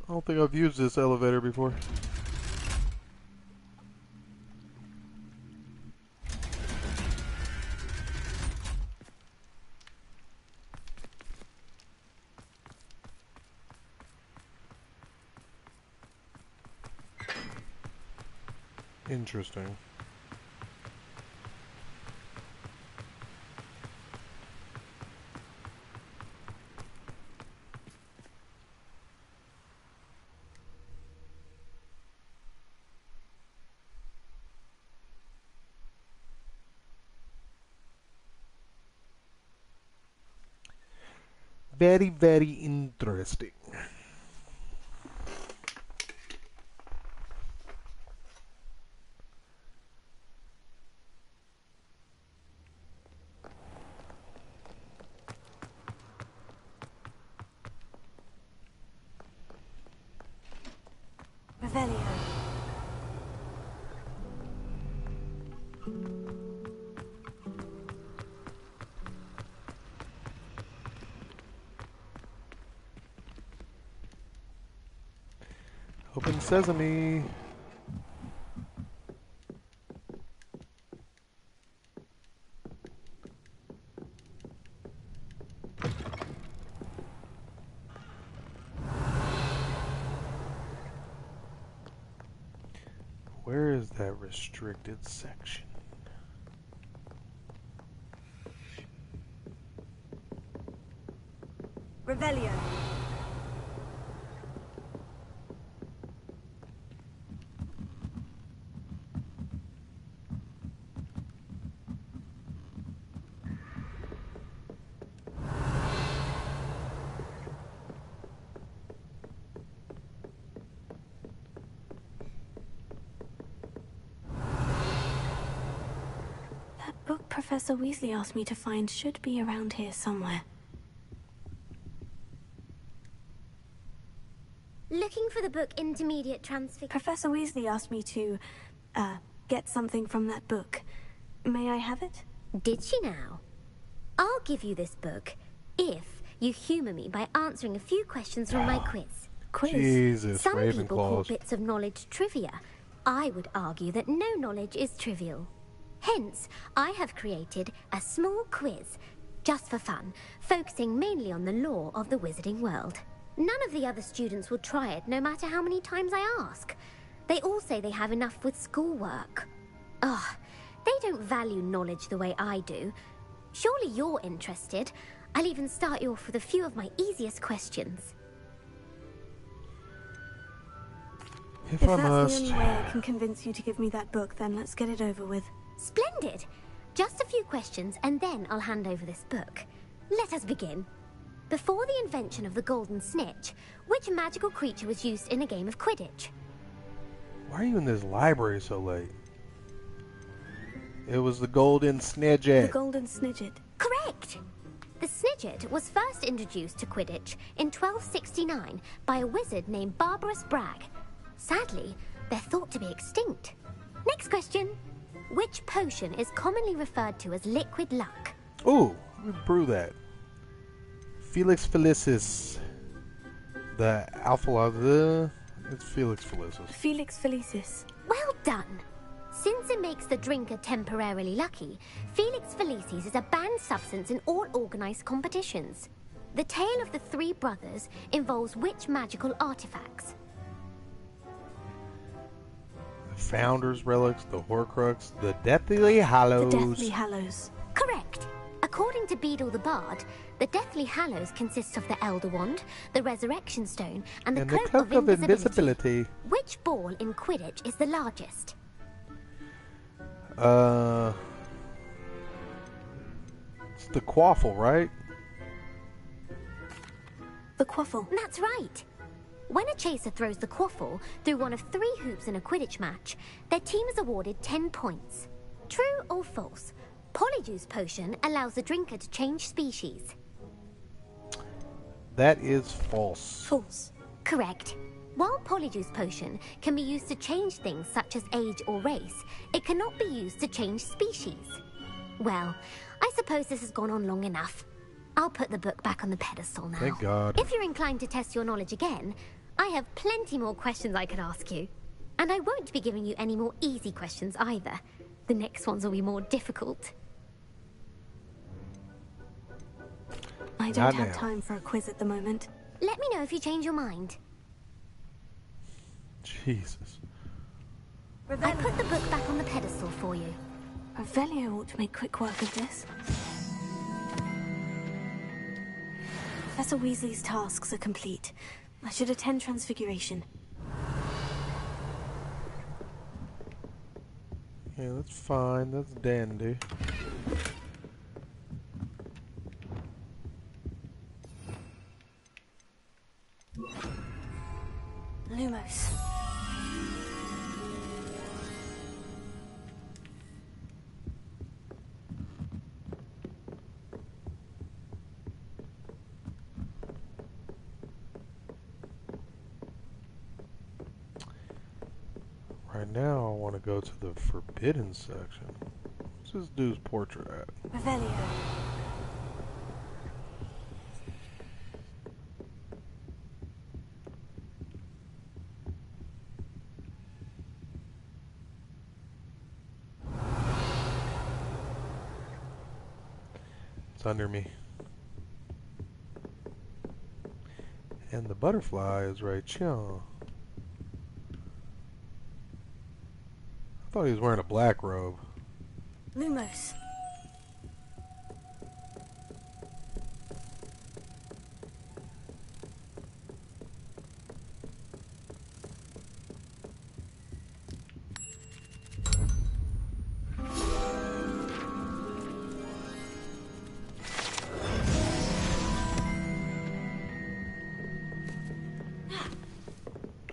I don't think I've used this elevator before. Interesting. Very, very interesting. Revelio. Open sesame. where is that restricted section? Revelio. That book Professor Weasley asked me to find should be around here somewhere. Looking for the book Intermediate Transfig... Professor Weasley asked me to, get something from that book. May I have it? Did she now? I'll give you this book if you humour me by answering a few questions from my quiz. Quiz? Jesus, Some Ravenclaws. people call bits of knowledge trivia. I would argue that no knowledge is trivial. Hence, I have created a small quiz, just for fun, focusing mainly on the lore of the wizarding world. None of the other students will try it, no matter how many times I ask. They all say they have enough with schoolwork. Ugh, they don't value knowledge the way I do. Surely you're interested. I'll even start you off with a few of my easiest questions. If If I that's must. the only way I can convince you to give me that book, then let's get it over with. Splendid! Just a few questions, and then I'll hand over this book. Let us begin. Before the invention of the golden snitch, which magical creature was used in a game of Quidditch? Why are you in this library so late? It was the golden snidget. The golden snidget. Correct! The snidget was first introduced to Quidditch in 1269 by a wizard named Barbarous Bragg. Sadly, they're thought to be extinct. Next question. Which potion is commonly referred to as liquid luck? Ooh, let me brew that. Felix Felicis. The alpha. It's Felix Felicis. Felix Felicis. Well done! Since it makes the drinker temporarily lucky, Felix Felicis is a banned substance in all organised competitions. The tale of the three brothers involves which magical artifacts? The Founder's Relics, the Horcrux, the Deathly Hallows. The Deathly Hallows. Correct! According to Beedle the Bard, the Deathly Hallows consists of the Elder Wand, the Resurrection Stone, and the Cloak of Invisibility. Which ball in Quidditch is the largest? It's the Quaffle, right? The Quaffle. That's right. When a chaser throws the Quaffle through one of 3 hoops in a Quidditch match, their team is awarded 10 points. True or false? Polyjuice Potion allows the drinker to change species. That is false. False. Correct. While Polyjuice Potion can be used to change things such as age or race, it cannot be used to change species. Well, I suppose this has gone on long enough. I'll put the book back on the pedestal now. Thank God. If you're inclined to test your knowledge again, I have plenty more questions I could ask you. And I won't be giving you any more easy questions either. The next ones will be more difficult. I don't have time for a quiz at the moment. Let me know if you change your mind. Jesus. I put the book back on the pedestal for you. Revelio ought to make quick work of this. Professor Weasley's tasks are complete. I should attend Transfiguration. Yeah, that's fine. That's dandy. Lumos. Right now, I want to go to the forbidden section. What's this dude's portrait at? Revelio. It's under me. And the butterfly is right here. thought he was wearing a black robe. Lumos.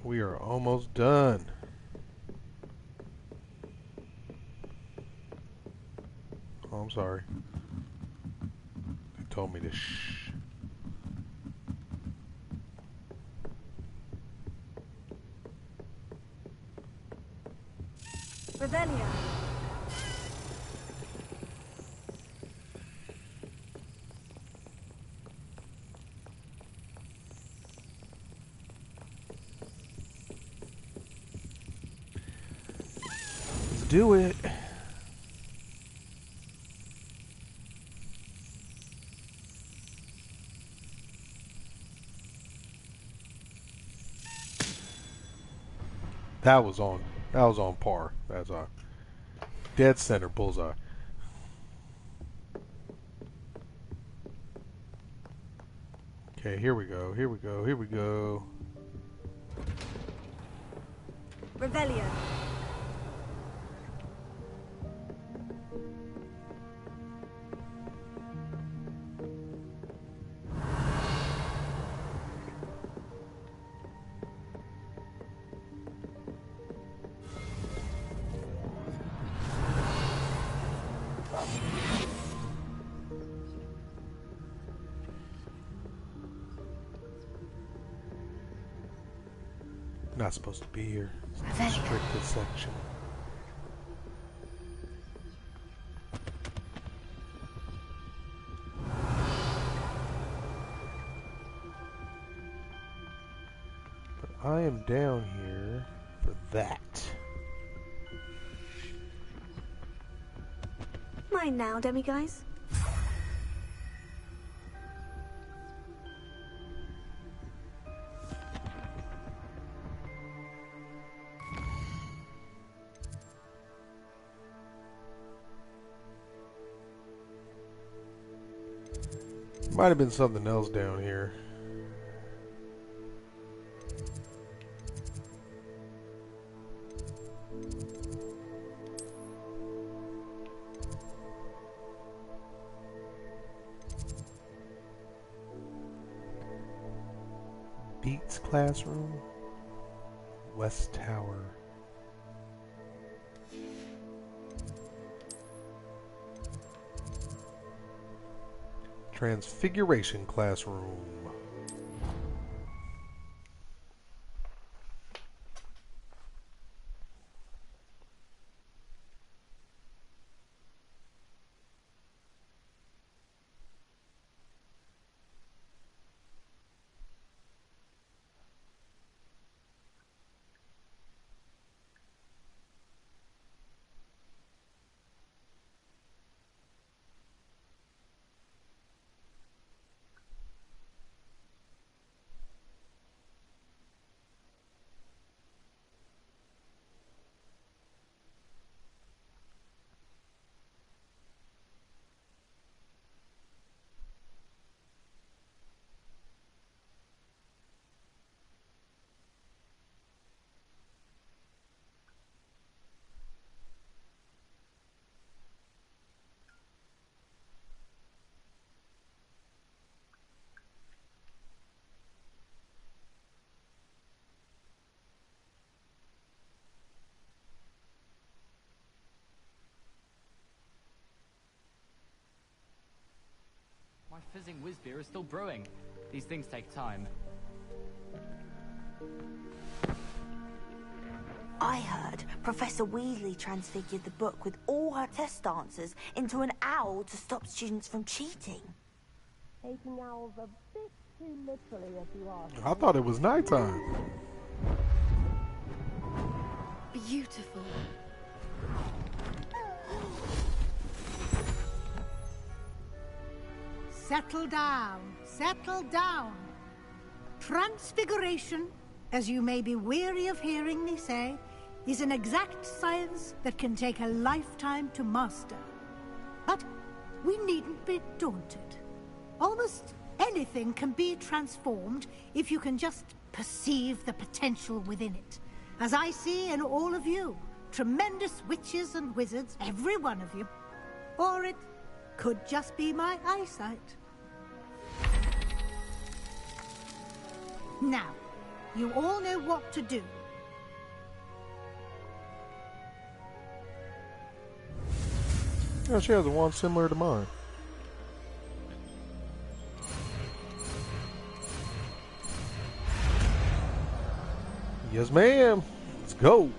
We are almost done. Oh, I'm sorry. They told me to shh. Revelio. Do it. That was on par. That's a dead center bullseye. Okay, here we go. Here we go. Here we go. Revelio. Not supposed to be here. Restricted section. But I am down here for that. Mine now, demiguys. Might have been something else down here. Beats classroom. West Tower. Transfiguration classroom. My fizzing whiz beer is still brewing. These things take time. I heard Professor Weasley transfigured the book with all her test answers into an owl to stop students from cheating. Taking owls a bit too literally, if you ask. I thought it was nighttime. Beautiful. Settle down, settle down. Transfiguration, as you may be weary of hearing me say, is an exact science that can take a lifetime to master. But we needn't be daunted. Almost anything can be transformed if you can just perceive the potential within it. As I see in all of you, tremendous witches and wizards, every one of you. Or it could just be my eyesight. Now, you all know what to do. Oh, she has a wand similar to mine. Yes, ma'am. Let's go.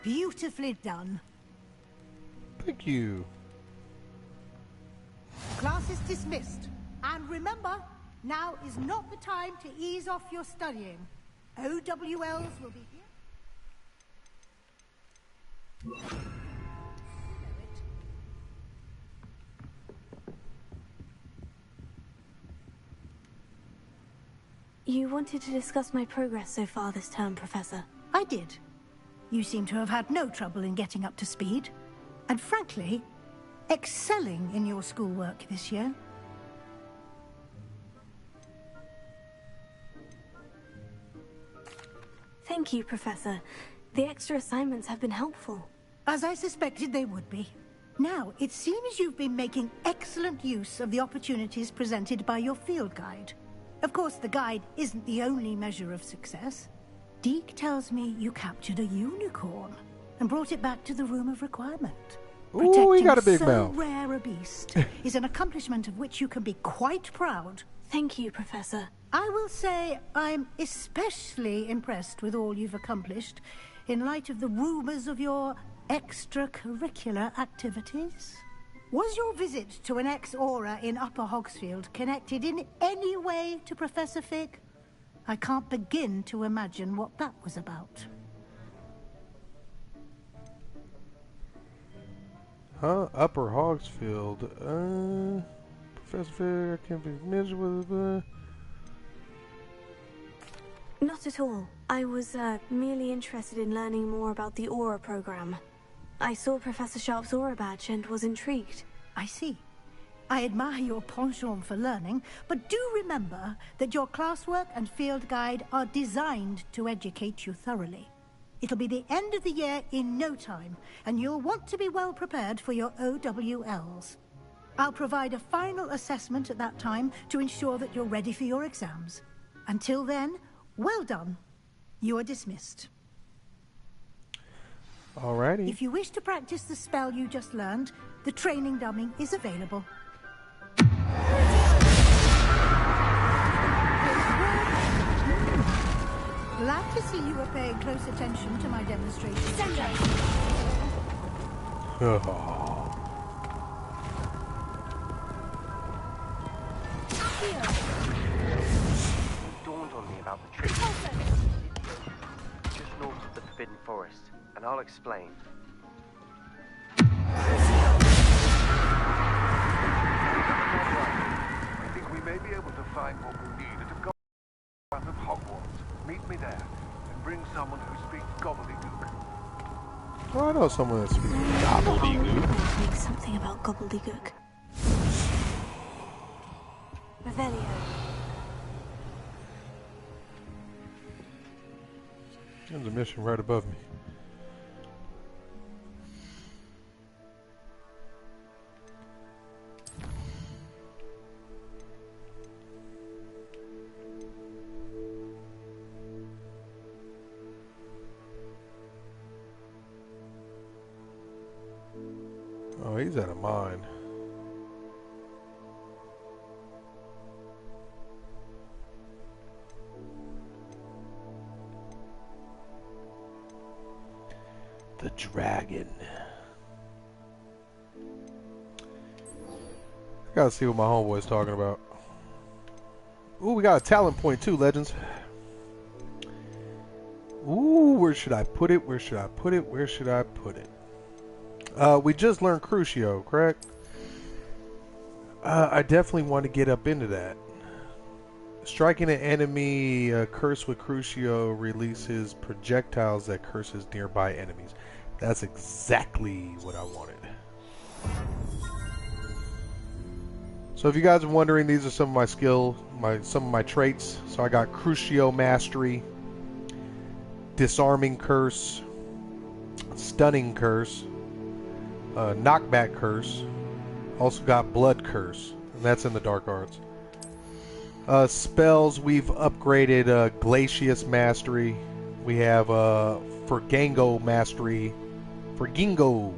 Beautifully done. Thank you. Class is dismissed. And remember, now is not the time to ease off your studying. OWLs will be here. You wanted to discuss my progress so far this term, Professor. I did. You seem to have had no trouble in getting up to speed. And frankly, excelling in your schoolwork this year. Thank you, Professor. The extra assignments have been helpful. As I suspected they would be. Now, it seems you've been making excellent use of the opportunities presented by your field guide. Of course, the guide isn't the only measure of success. Deke tells me you captured a unicorn and brought it back to the room of requirement. Ooh, he got a big so mouth. Rare a beast is an accomplishment of which you can be quite proud. Thank you, Professor. I will say I'm especially impressed with all you've accomplished in light of the rumors of your extracurricular activities. Was your visit to an ex-aura in Upper Hogsfield connected in any way to Professor Fig? I can't begin to imagine what that was about. Huh? Upper Hogsfield. Professor Fig, I can't be miserable with Not at all. I was merely interested in learning more about the Aura program. I saw Professor Sharp's Aura badge and was intrigued. I see. I admire your penchant for learning, but do remember that your classwork and field guide are designed to educate you thoroughly. It'll be the end of the year in no time, and you'll want to be well prepared for your OWLs. I'll provide a final assessment at that time to ensure that you're ready for your exams. Until then, well done. You are dismissed. Alrighty. If you wish to practice the spell you just learned, the training dummy is available. Glad to see you are paying close attention to my demonstration. It dawned on me about the trip. Just north of the Forbidden Forest, and I'll explain. I think we may be able to find what we need at a garden of Hogwarts. Meet me there, and bring someone who speaks gobbledygook. Oh, I know someone that speaks gobbledygook. Make something about gobbledygook. Revelio. There's a mission right above me. Oh, he's out of mine. The dragon. I gotta see what my homeboy's talking about. Ooh, we got a talent point too, legends. Ooh, where should I put it? Where should I put it? Where should I put it? We just learned Crucio, correct? I definitely want to get up into that. Striking an enemy cursed with Crucio releases projectiles that curses nearby enemies. That's exactly what I wanted. So if you guys are wondering, these are some of my some of my traits. So I got Crucio Mastery, Disarming Curse, Stunning Curse, Knockback Curse. Also got Blood Curse, and that's in the Dark Arts. Spells, we've upgraded Glacius Mastery. We have Fergango Mastery. Fergingo.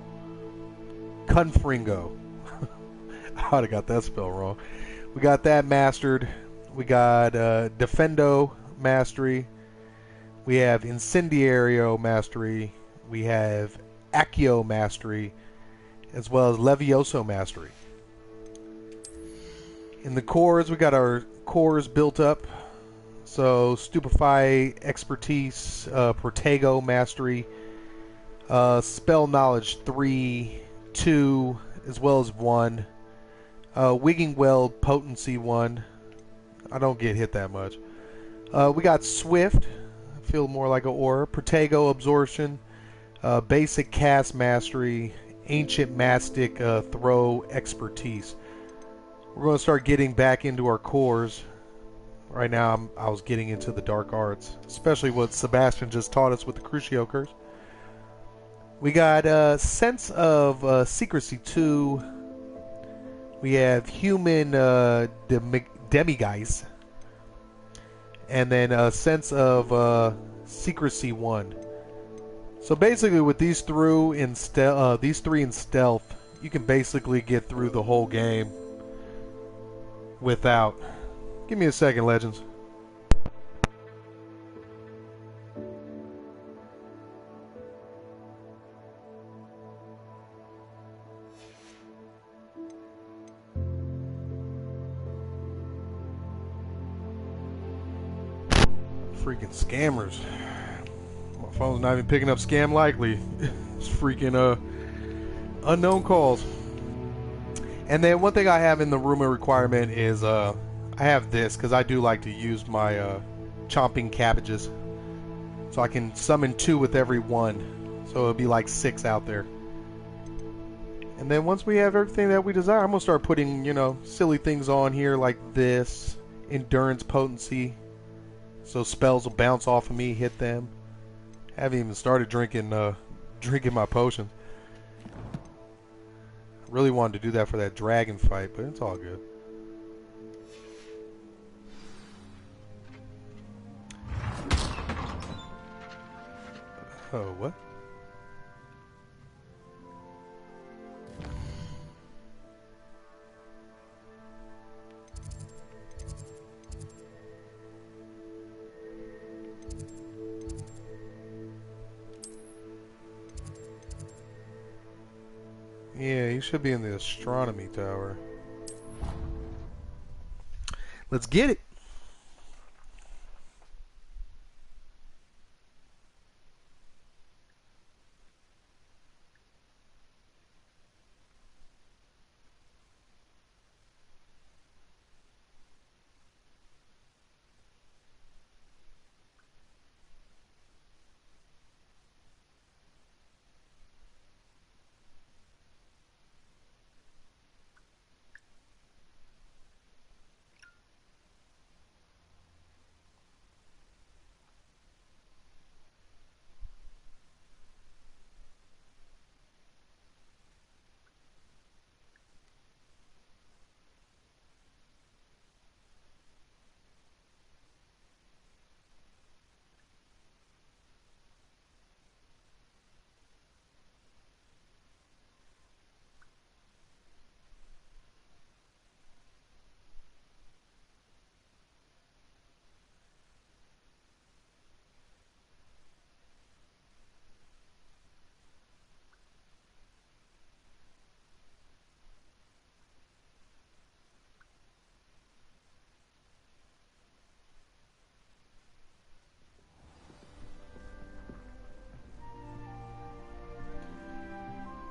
Confringo. I would have got that spell wrong. We got that mastered. We got Defendo Mastery. We have Incendiario Mastery. We have Accio Mastery. As well as Levioso Mastery. In the cores, we got our cores built up. So Stupefy, Expertise, Protego Mastery, Spell Knowledge 3, 2, as well as 1. Wigging Weld Potency 1. I don't get hit that much. We got Swift. I feel more like an aura. Protego Absorption. Basic Cast Mastery. Ancient Mastic Throw Expertise. We're going to start getting back into our cores. Right now I was getting into the Dark Arts. Especially what Sebastian just taught us with the Crucio Curse. We got Sense of Secrecy 2. We have Human Demiguise. And then Sense of Secrecy 1. So basically with these three in stealth, you can basically get through the whole game without... Give me a second, Legends. Freaking scammers. My phone's not even picking up scam likely. It's freaking unknown calls. And then one thing I have in the room of requirement is I have this because I do like to use my chomping cabbages. So I can summon 2 with every 1. So it'll be like 6 out there. And then once we have everything that we desire, I'm going to start putting, you know, silly things on here like this. Endurance Potency. So spells will bounce off of me, hit them. Haven't even started drinking my potions. Really wanted to do that for that dragon fight, but it's all good. Oh, what? Yeah, you should be in the astronomy tower. Let's get it.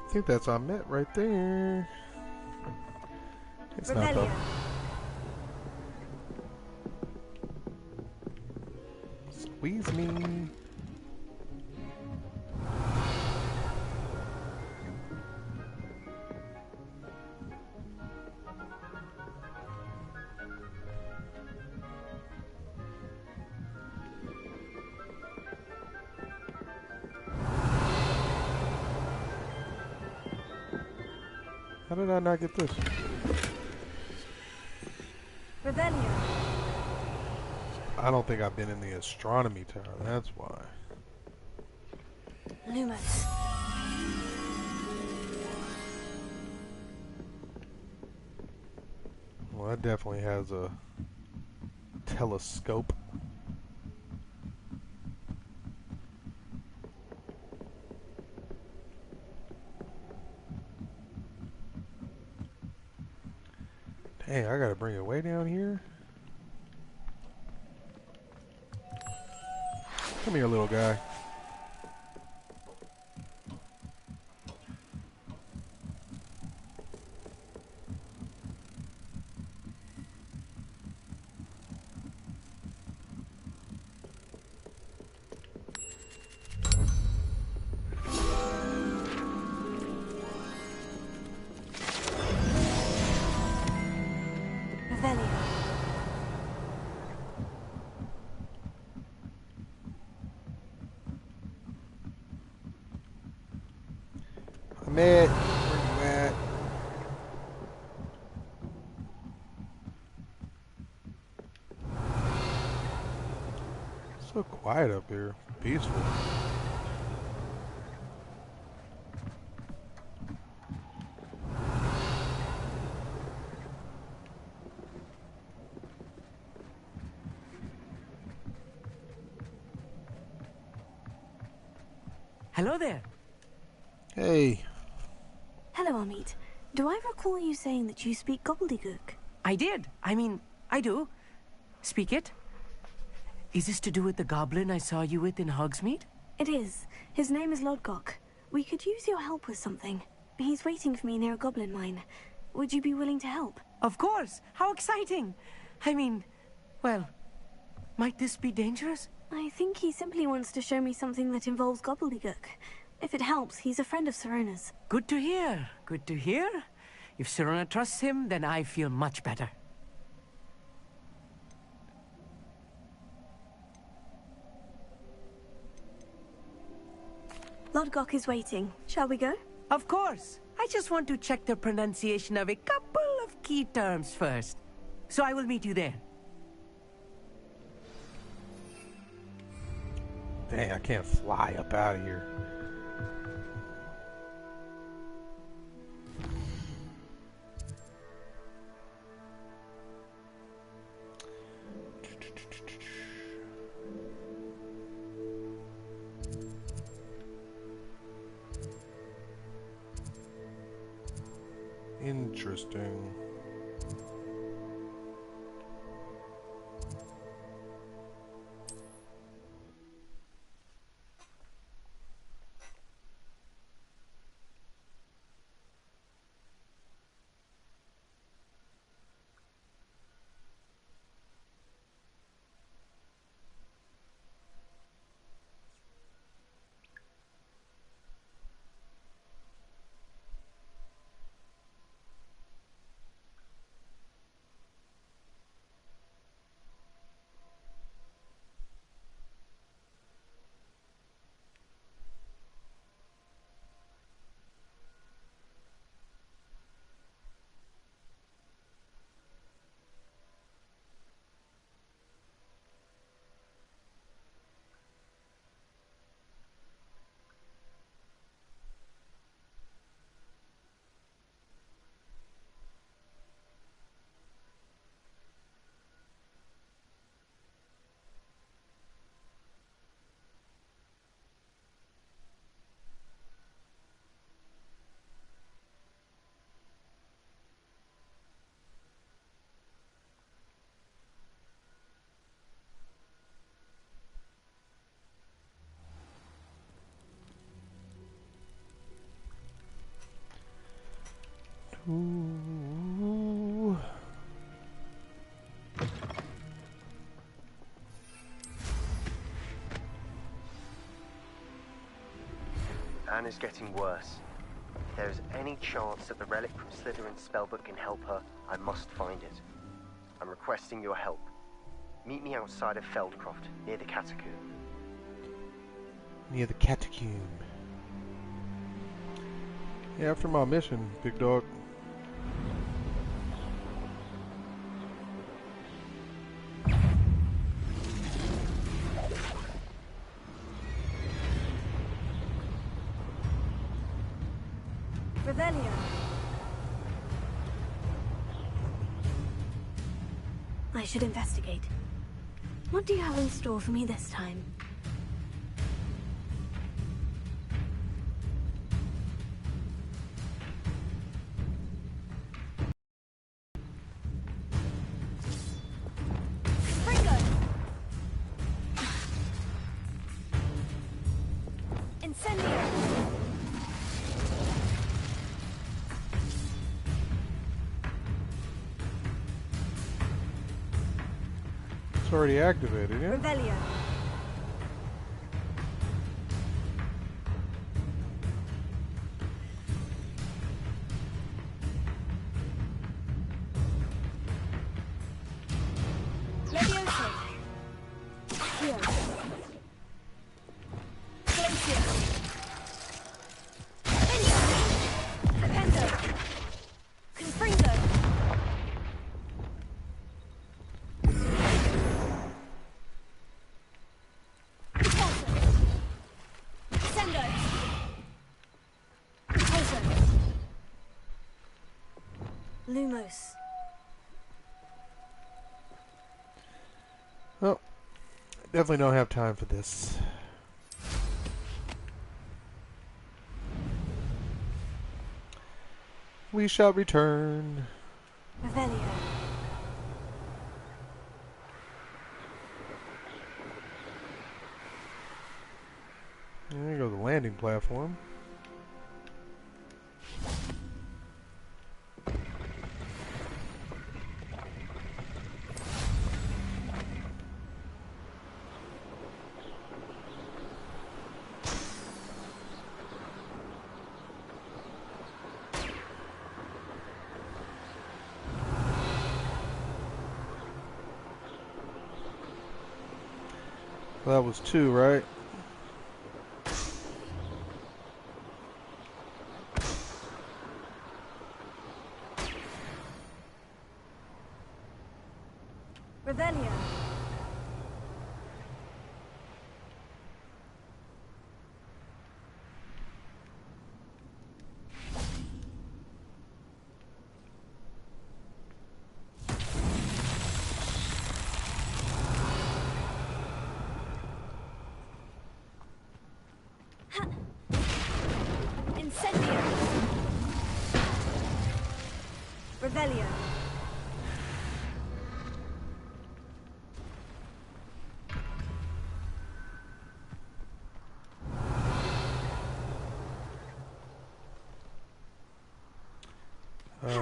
I think that's Ahmet right there. It's not though. Squeeze me. How did I not get this? Revelio. I don't think I've been in the astronomy tower, that's why. Lumos. Well, that definitely has a telescope. Dang, I gotta bring it way down here. Come here, little guy. Ahmet, where you at? So quiet up here. Peaceful. Hello there. Hey. Hello, Amit. Do I recall you saying that you speak gobbledygook? I did. I mean, I do. Speak it. Is this to do with the goblin I saw you with in Hogsmeade? It is. His name is Lodgok. We could use your help with something. He's waiting for me near a goblin mine. Would you be willing to help? Of course. How exciting. I mean, well, might this be dangerous? I think he simply wants to show me something that involves gobbledygook. If it helps, he's a friend of Sirona's. Good to hear. Good to hear. If Sirona trusts him, then I feel much better. Lodgok is waiting. Shall we go? Of course. I just want to check the pronunciation of a couple of key terms first. So I will meet you there. Dang, I can't fly up out of here. Interesting. Ooh. Anne is getting worse. If there is any chance that the relic from Slytherin's spellbook can help her, I must find it. I'm requesting your help. Meet me outside of Feldcroft, near the catacomb. Near the catacomb. Yeah, after my mission, big dog. Revelio. I should investigate. What do you have in store for me this time? It's already activated, yeah? Revelio. Levioso. Here. Glacier. Pendo. Confringo. Lumos. Well, definitely don't have time for this. We shall return. Revelio. There you go, the landing platform. Well, that was 2, right? Revelio. Incendio. Revelio.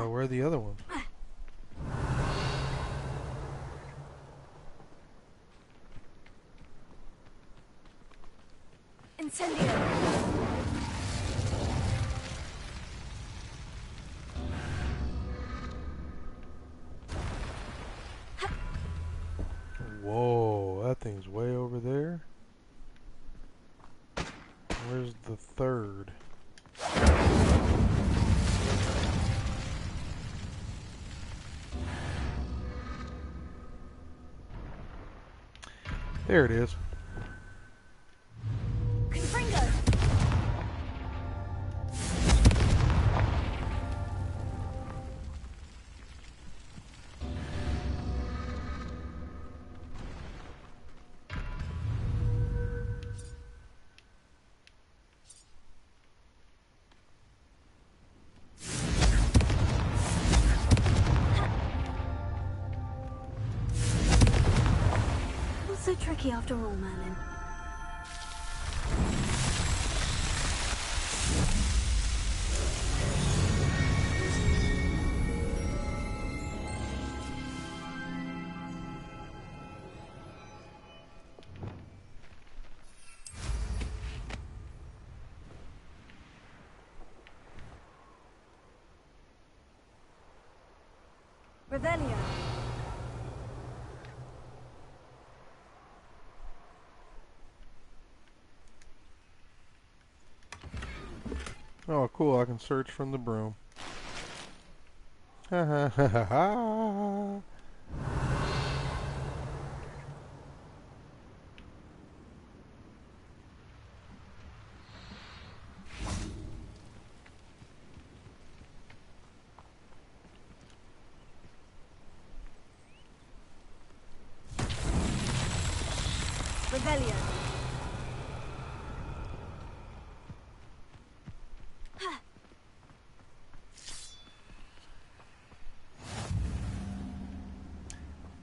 Where are the other ones? Incendio. Whoa, that thing's way over there. Where's the third? There it is. Confringo. Not so tricky after all, Merlin. Revelio. Oh, cool, I can search from the broom. Ha ha ha ha ha. Revelio.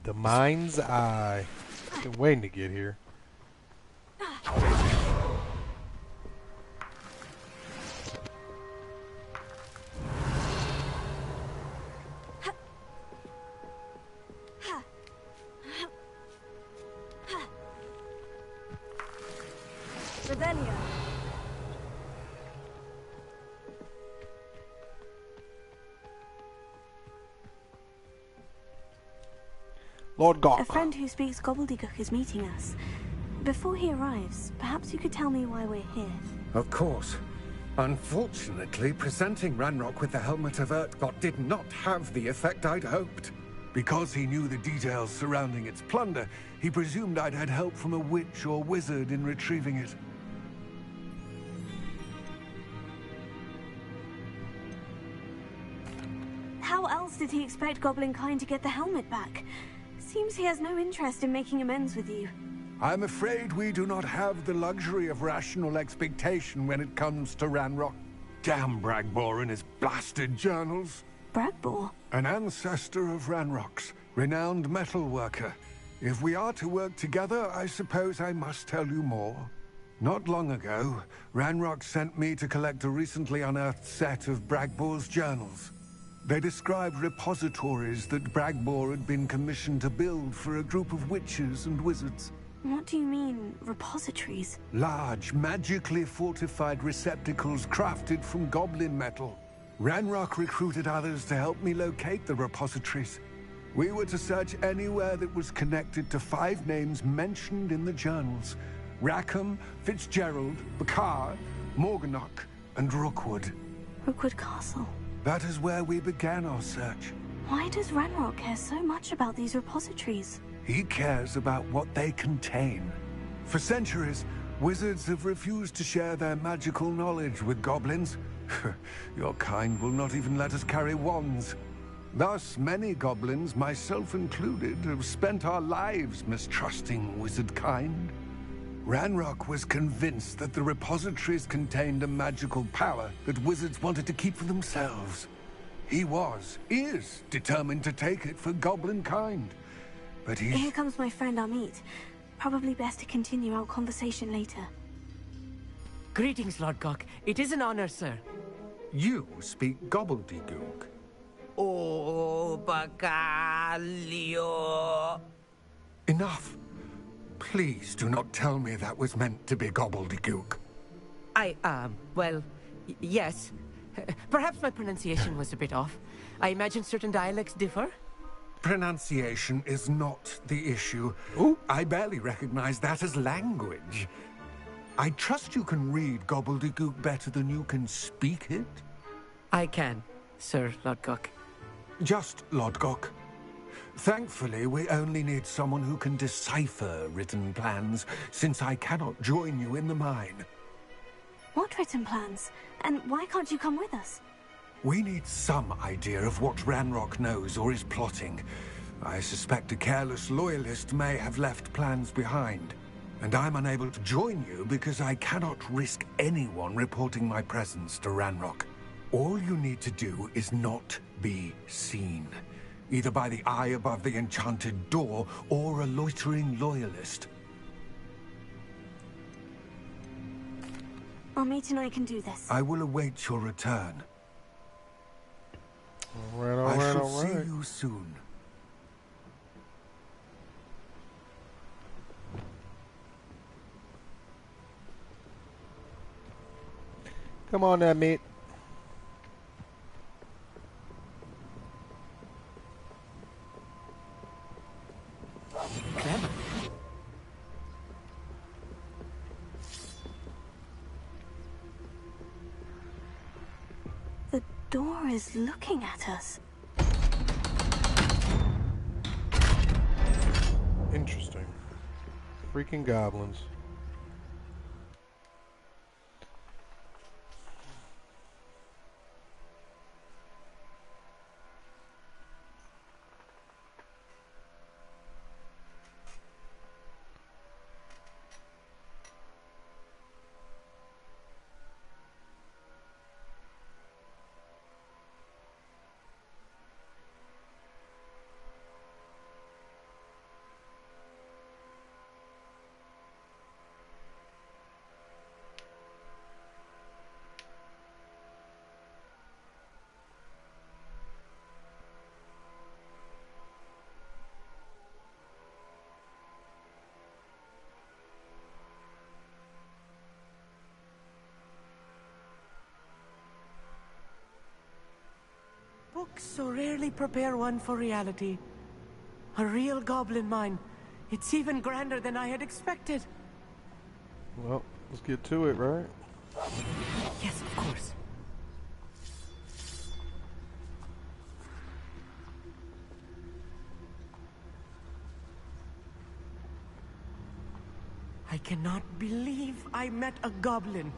The mind's eye. Been waiting to get here. Revelio. Lord Gok. A friend who speaks gobbledygook is meeting us. Before he arrives, perhaps you could tell me why we're here. Of course. Unfortunately, presenting Ranrock with the Helmet of Urtkot did not have the effect I'd hoped. Because he knew the details surrounding its plunder, he presumed I'd had help from a witch or wizard in retrieving it. How else did he expect Goblinkind to get the helmet back? Seems he has no interest in making amends with you. I'm afraid we do not have the luxury of rational expectation when it comes to Ranrock. Damn Bragbor and his blasted journals. Bragbor? An ancestor of Ranrock's, renowned metal worker. If we are to work together, I suppose I must tell you more. Not long ago, Ranrock sent me to collect a recently unearthed set of Bragbor's journals. They described repositories that Bragbor had been commissioned to build for a group of witches and wizards. What do you mean, repositories? Large, magically fortified receptacles crafted from goblin metal. Ranrock recruited others to help me locate the repositories. We were to search anywhere that was connected to 5 names mentioned in the journals. Rackham, Fitzgerald, Bacc, Morganach, and Rookwood. Rookwood Castle. That is where we began our search. Why does Ranrock care so much about these repositories? He cares about what they contain. For centuries, wizards have refused to share their magical knowledge with goblins. Your kind will not even let us carry wands. Thus, many goblins, myself included, have spent our lives mistrusting wizard kind. Ranrock was convinced that the repositories contained a magical power that wizards wanted to keep for themselves. He is determined to take it for goblin kind. But Here comes my friend Amit. Probably best to continue our conversation later. Greetings, Lord Gok. It is an honor, sir. You speak gobbledygook. Oh, Bacalio. Enough. Please do not tell me that was meant to be gobbledygook. Well, yes. Perhaps my pronunciation was a bit off. I imagine certain dialects differ. Pronunciation is not the issue. I barely recognize that as language. I trust you can read gobbledygook better than you can speak it? I can, Sir Lord Gok. Just Lord Gok. Thankfully, we only need someone who can decipher written plans, since I cannot join you in the mine. What written plans? And why can't you come with us? We need some idea of what Ranrock knows or is plotting. I suspect a careless loyalist may have left plans behind. And I'm unable to join you because I cannot risk anyone reporting my presence to Ranrock. All you need to do is not be seen. Either by the eye above the enchanted door, or a loitering loyalist. Amit and I can do this. I will await your return. All right, I shall see you soon. Come on, Amit. door is looking at us. Interesting. Freaking goblins. Books so rarely prepare one for reality. A real goblin mine. It's even grander than I had expected. Well, let's get to it, right? Yes, of course. I cannot believe I met a goblin.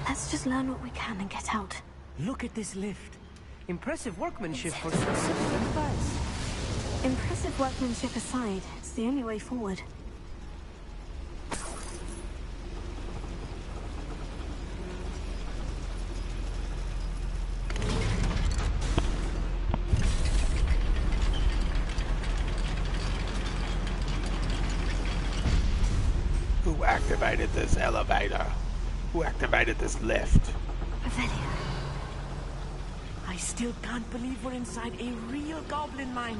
Let's just learn what we can and get out. Look at this lift. Impressive workmanship for so simple and fast. Impressive workmanship aside, it's the only way forward. Who activated this elevator? Who activated this lift? I still can't believe we're inside a real goblin mine.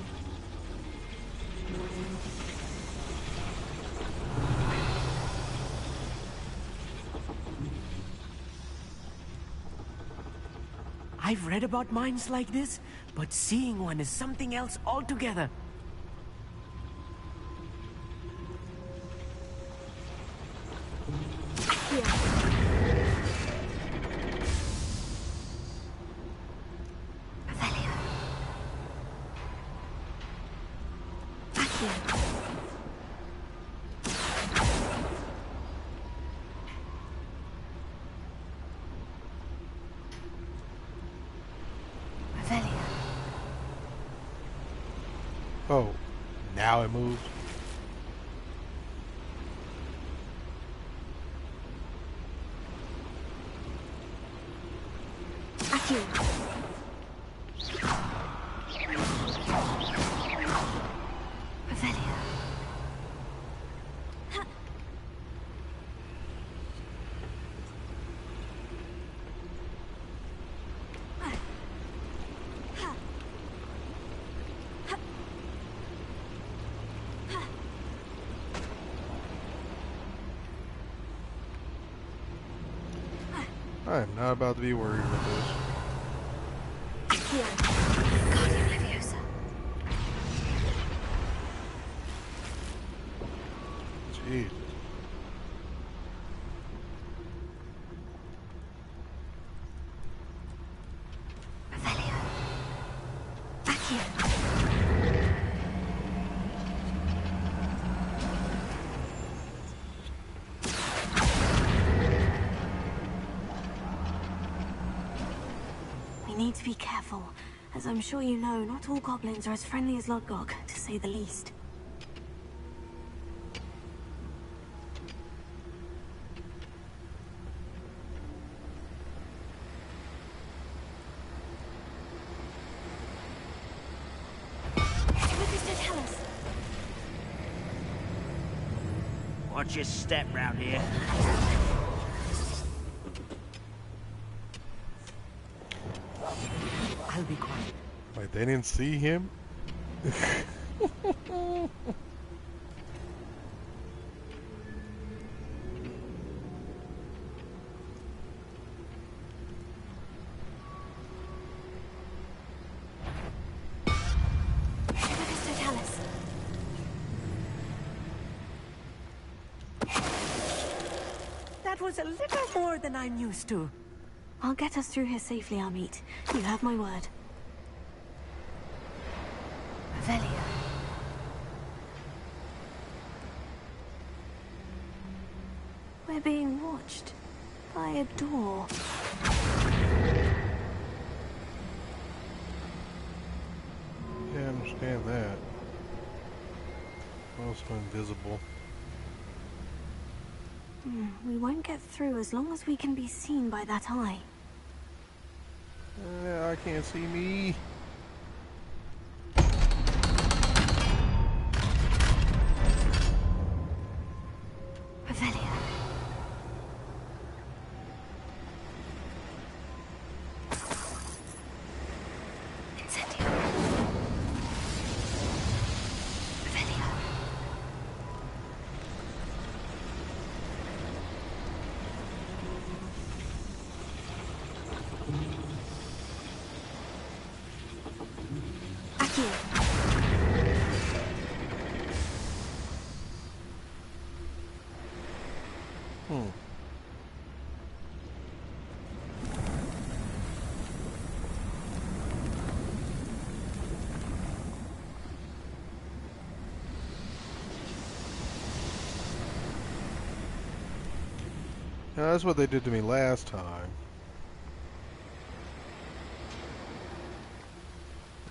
I've read about mines like this, but seeing one is something else altogether. Oh, now it moves. I am not about to be worried with this. Jeez. Need to be careful. As I'm sure you know, not all goblins are as friendly as Lodgok, to say the least. What does that tell us? Watch your step round here. I'll be quiet. Like, they didn't see him? That was a little more than I'm used to. I'll get us through here safely, Amit. You have my word. Revelia. We're being watched by a door. Yeah, I understand that. Also invisible. We won't get through as long as we can be seen by that eye. I can't see me. Revelia. Incendio. Revelia. Accio. Now, that's what they did to me last time.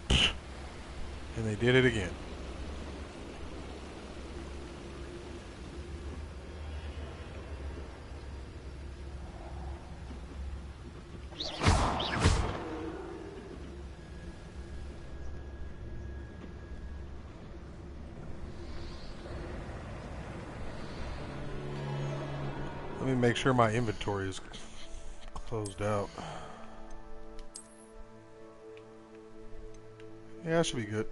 And they did it again. Let me make sure my inventory is closed out. Yeah, that should be good.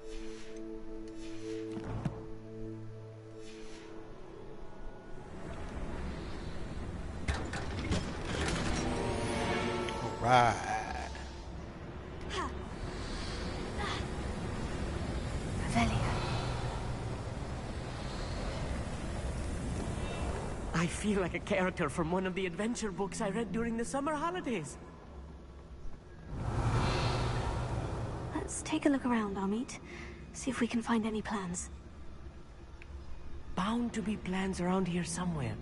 All right. I feel like a character from one of the adventure books I read during the summer holidays. Let's take a look around, Amit. See if we can find any plans. Bound to be plans around here somewhere.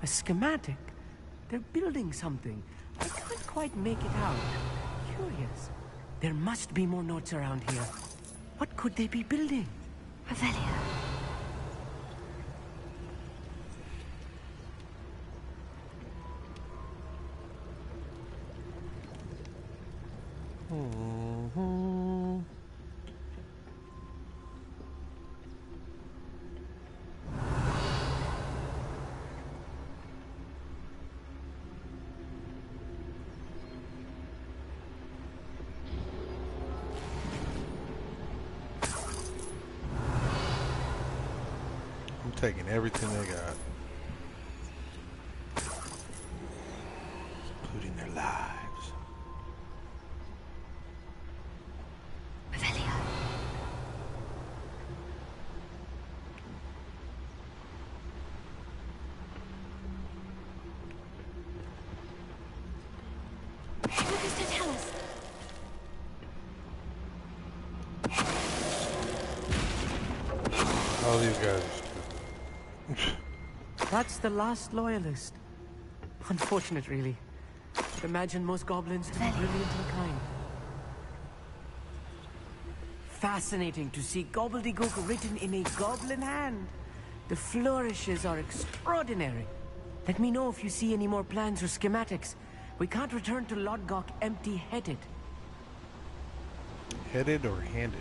A schematic? They're building something. I can't quite make it out. Curious. There must be more notes around here. What could they be building? Revelia. I'm taking everything they got, including their lives. Revelia. What does that tell us? All these guys are stupid. That's the last loyalist. Unfortunate, really. But imagine most goblins to be brilliant and kind. Fascinating to see gobbledygook written in a goblin hand. The flourishes are extraordinary. Let me know if you see any more plans or schematics. We can't return to Lodgok empty-headed. Headed or handed?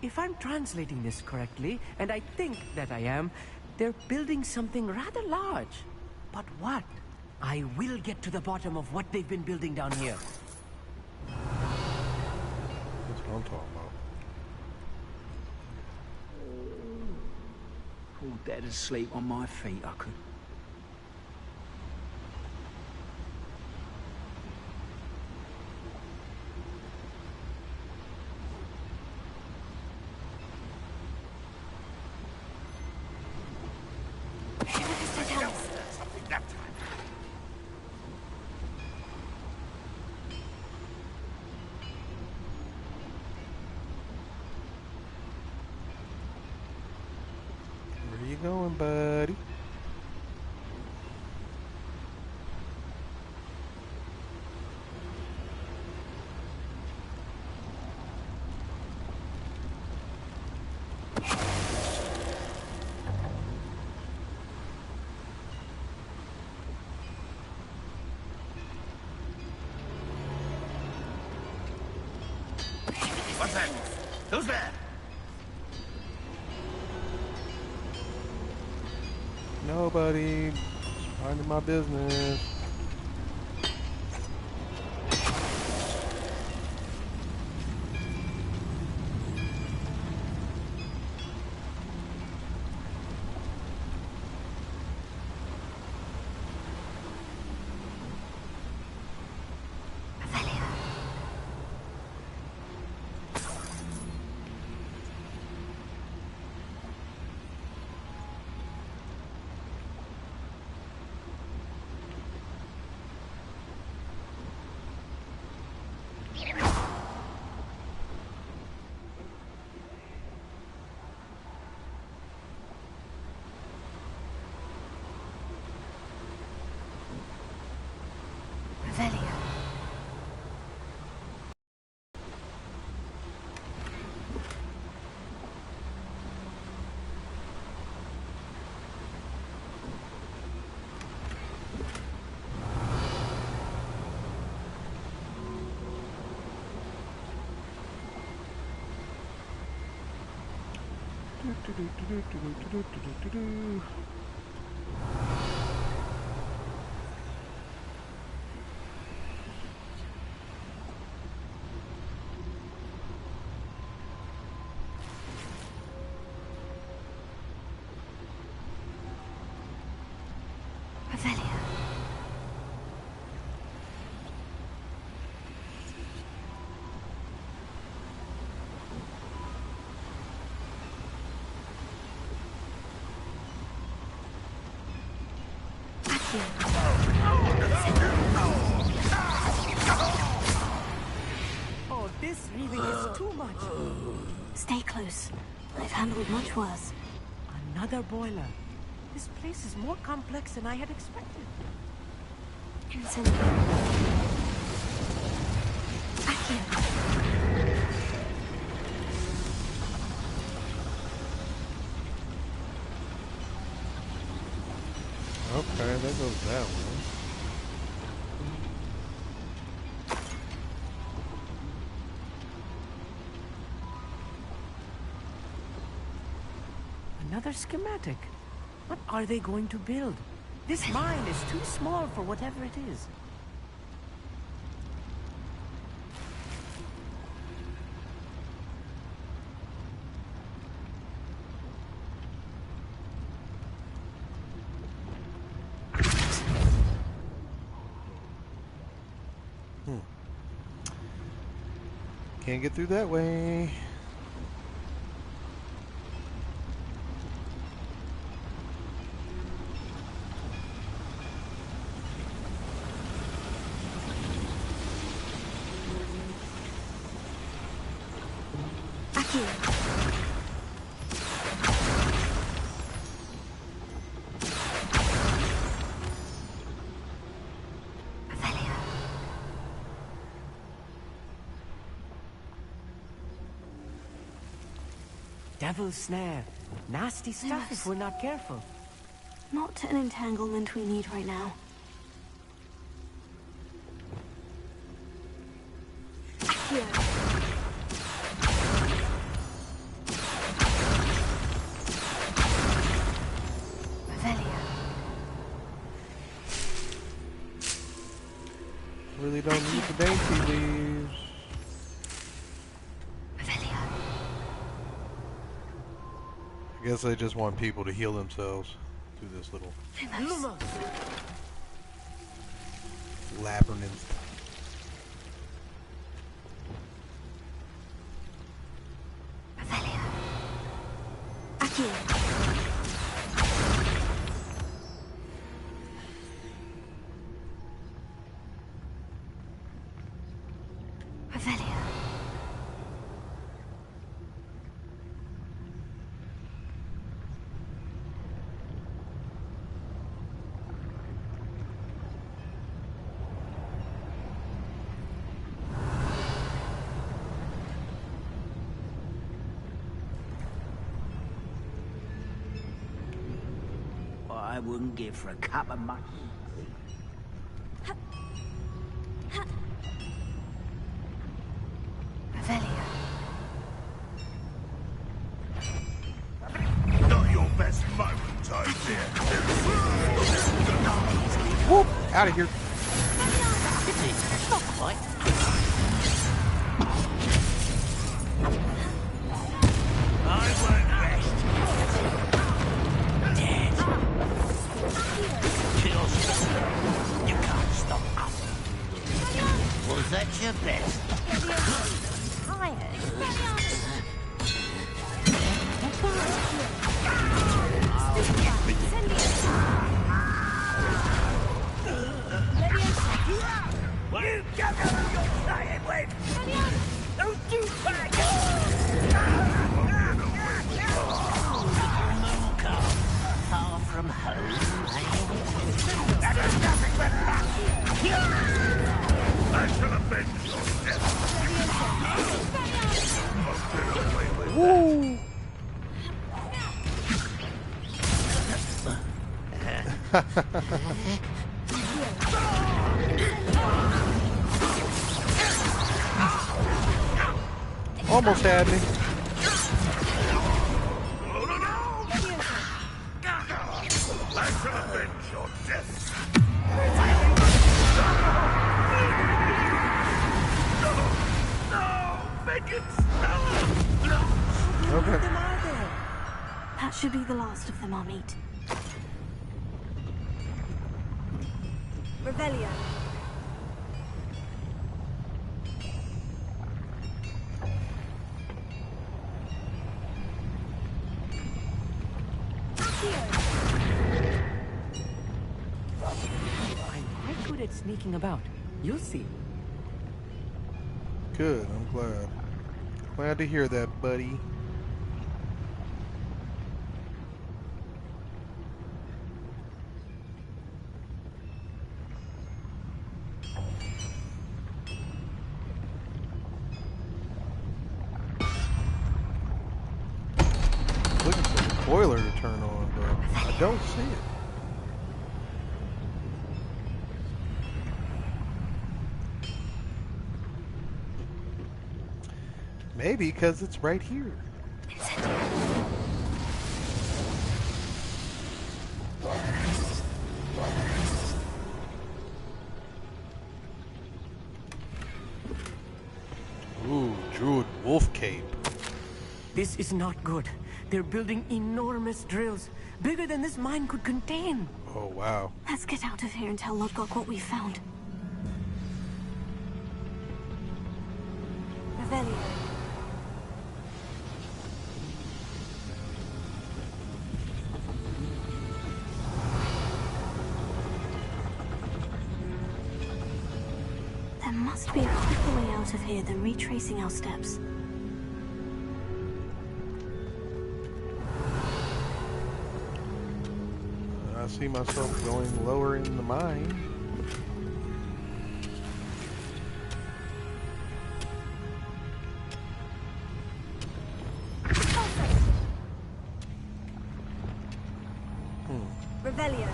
If I'm translating this correctly, and I think that I am, they're building something rather large. But what? I will get to the bottom of what they've been building down here. That's what I'm talking about. All dead asleep on my feet, I could. Where you going, buddy? What's that? Who's there? Nobody. Just minding my business. Oh, this really is too much. Stay close. I've handled much worse. Another boiler. This place is more complex than I had expected. Okay, there goes that one. Another schematic. What are they going to build? This mine is too small for whatever it is. Can't get through that way. Devil's snare. Nasty stuff if we're not careful. Not an entanglement we need right now. Really don't need the dainty leaves. I guess they just want people to heal themselves through this little labyrinth. I wouldn't give for a cup of mutton. Not your best moment, I fear. Whoop! Out of here. Not quite. I won't rest. Dead. You can't stop us. Was that your best? You don't know who you're playing with! Don't you back! Far from home, that is nothing but luck! I shall avenge your death! Woo! Almost had me. I shall avenge your death! No! Make it stop! Okay. That should be the last of them I'll meet. Revelio. I'm quite good at sneaking about. You'll see. Good, I'm glad. Glad to hear that, buddy. Looking for the boiler to turn on, but I don't see it. Maybe because it's right here. Ooh, Druid Wolf Cape. This is not good. They're building enormous drills, bigger than this mine could contain. Oh, wow. Let's get out of here and tell Lodgok what we found. Revelio. There must be a quicker way out of here than retracing our steps. I see myself going lower in the mine. Revelio.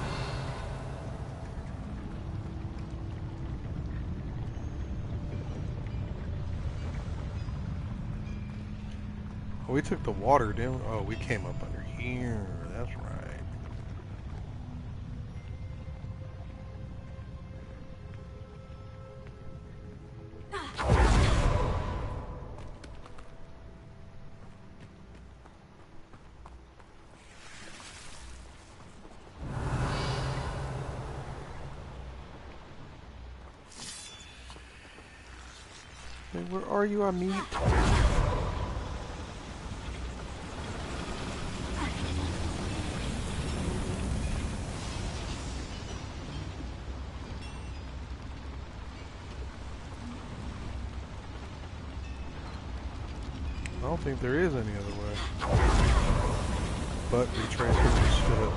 Oh, we took the water down. Oh, we came up under here. That's right. Okay, where are you, Amit? I don't think there is any other way. But we transferred the steps.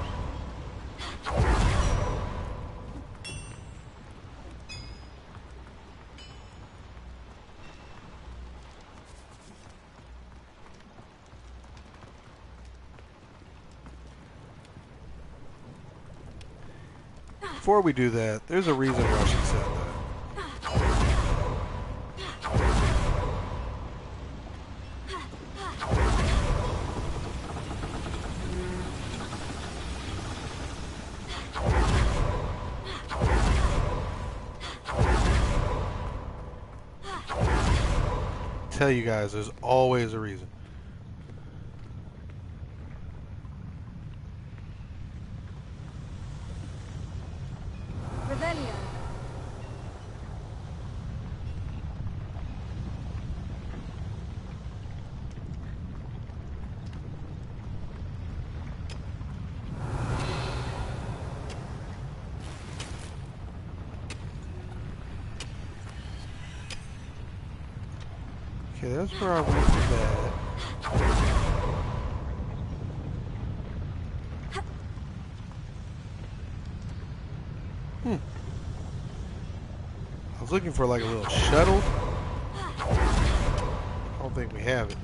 Before we do that, there's a reason why she said that. Tell you guys, there's always a reason. Revelio. Okay, that's where I went for that. I was looking for like a little shuttle. I don't think we have it.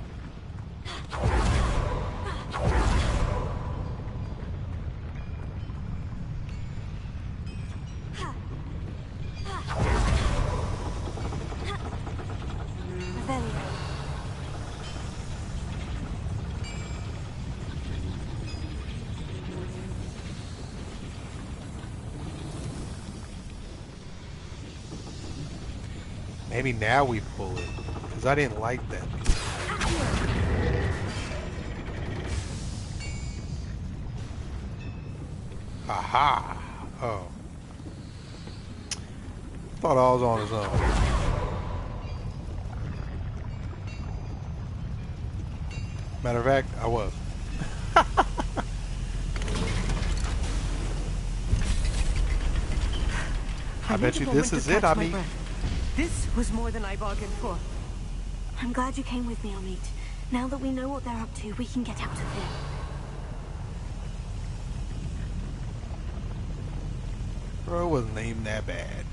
Maybe now we pull it, because I didn't like that. Aha! Oh. Thought I was on his own. Matter of fact, I was. I bet you this is it, Ami. This was more than I bargained for. I'm glad you came with me, Amit. Now that we know what they're up to, we can get out of here. Bro, it wasn't even that bad.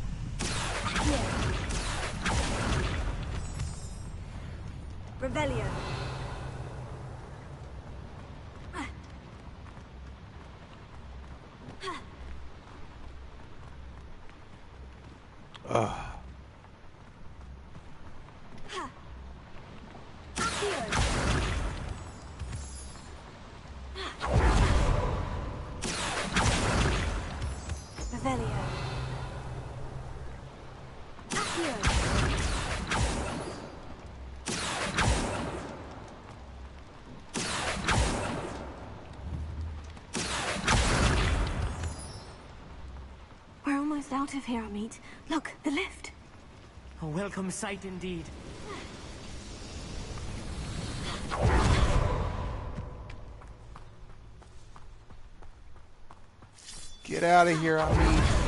Revelio. Ugh. We're almost out of here, Amit. Look, the lift. A welcome sight indeed. Get out of here, Amit.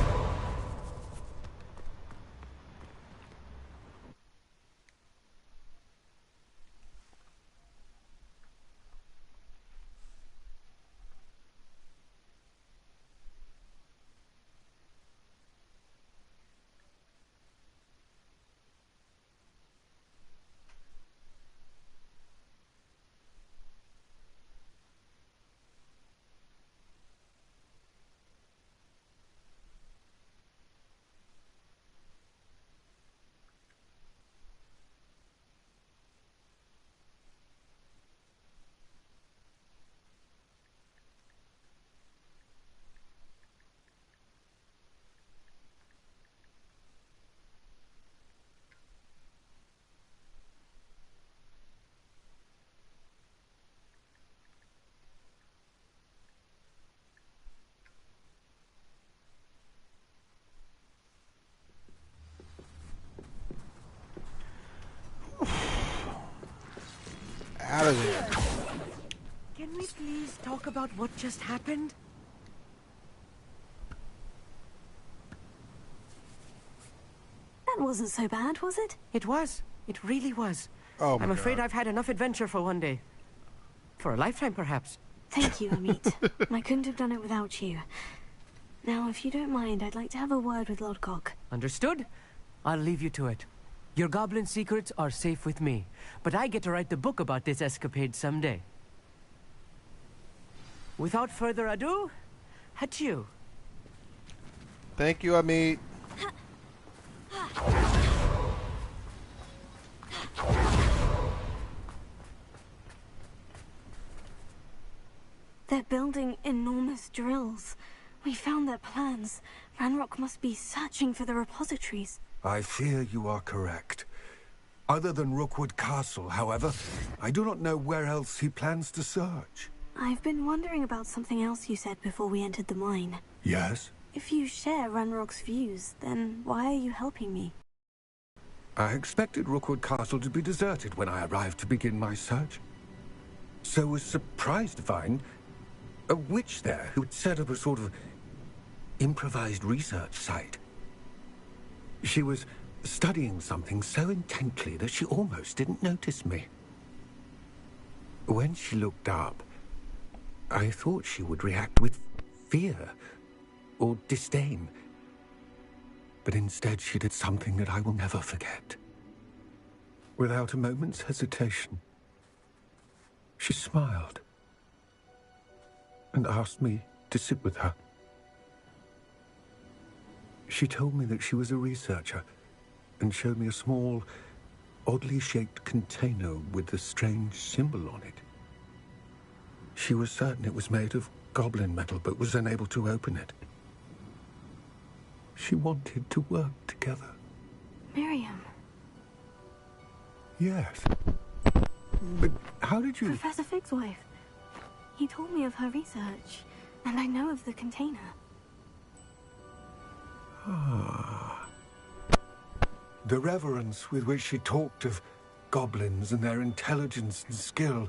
Out of there. Can we please talk about what just happened? That wasn't so bad, was it? It was. It really was. Oh my I'm afraid God. I've had enough adventure for one day. For a lifetime, perhaps. Thank you, Amit. I couldn't have done it without you. Now, if you don't mind, I'd like to have a word with Lodgok. Understood? I'll leave you to it. Your goblin secrets are safe with me, but I get to write the book about this escapade someday. Without further ado, adieu. Thank you, Amit. They're building enormous drills. We found their plans. Ranrock must be searching for the repositories. I fear you are correct. Other than Rookwood Castle, however, I do not know where else he plans to search. I've been wondering about something else you said before we entered the mine. Yes? If you share Ranrock's views, then why are you helping me? I expected Rookwood Castle to be deserted when I arrived to begin my search. So was surprised to find a witch there who had set up a sort of improvised research site. She was studying something so intently that she almost didn't notice me. When she looked up, I thought she would react with fear or disdain. But instead she did something that I will never forget. Without a moment's hesitation, she smiled and asked me to sit with her. She told me that she was a researcher and showed me a small, oddly shaped container with a strange symbol on it. She was certain it was made of goblin metal, but was unable to open it. She wanted to work together. Miriam. Yes. But how did you... Professor Fig's wife. He told me of her research, and I know of the container. Ah. The reverence with which she talked of goblins and their intelligence and skill,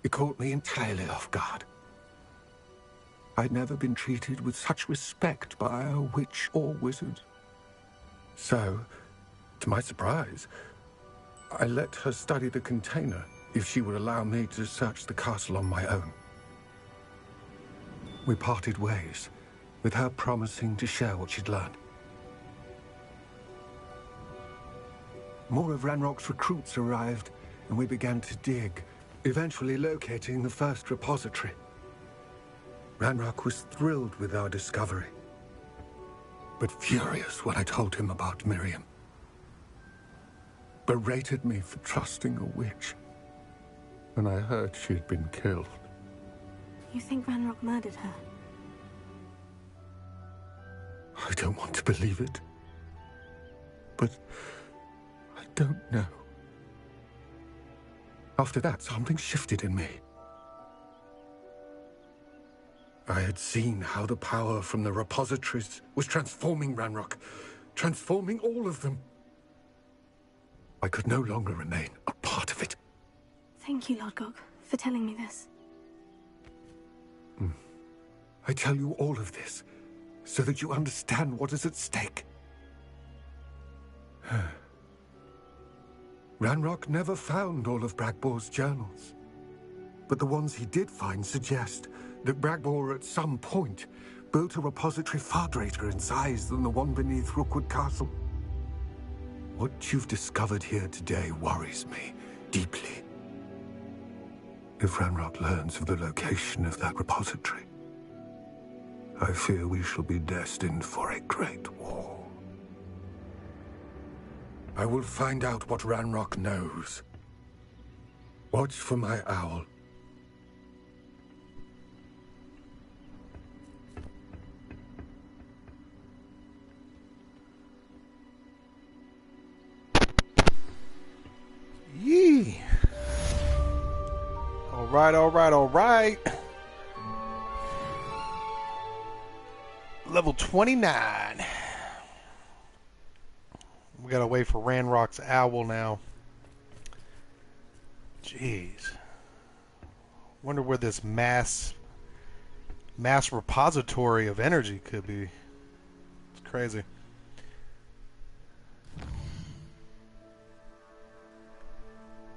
it caught me entirely off guard. I'd never been treated with such respect by a witch or wizard. So, to my surprise, I let her study the container if she would allow me to search the castle on my own. We parted ways, with her promising to share what she'd learned. More of Ranrock's recruits arrived, and we began to dig, eventually locating the first repository. Ranrock was thrilled with our discovery, but furious when I told him about Miriam. Berated me for trusting a witch when I heard she had been killed. You think Ranrock murdered her? I don't want to believe it, but I don't know. After that, something shifted in me. I had seen how the power from the repositories was transforming Ranrock, transforming all of them. I could no longer remain a part of it. Thank you, Lodgok, for telling me this. I tell you all of this so that you understand what is at stake. Ranrock never found all of Bragbor's journals, but the ones he did find suggest that Bragbor at some point built a repository far greater in size than the one beneath Rookwood Castle. What you've discovered here today worries me deeply. If Ranrock learns of the location of that repository, I fear we shall be destined for a great war. I will find out what Ranrock knows. Watch for my owl. Yee. All right, all right, all right. Level 29. We gotta wait for Ranrock's owl now. Jeez. Wonder where this mass repository of energy could be. It's crazy.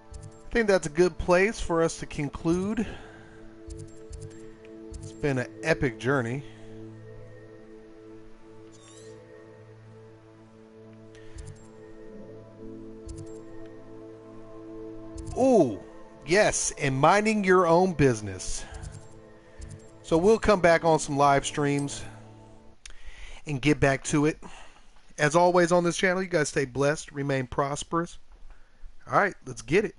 I think that's a good place for us to conclude. It's been an epic journey. Ooh, yes, and minding your own business. So we'll come back on some live streams and get back to it. As always on this channel, you guys stay blessed, remain prosperous. All right, let's get it.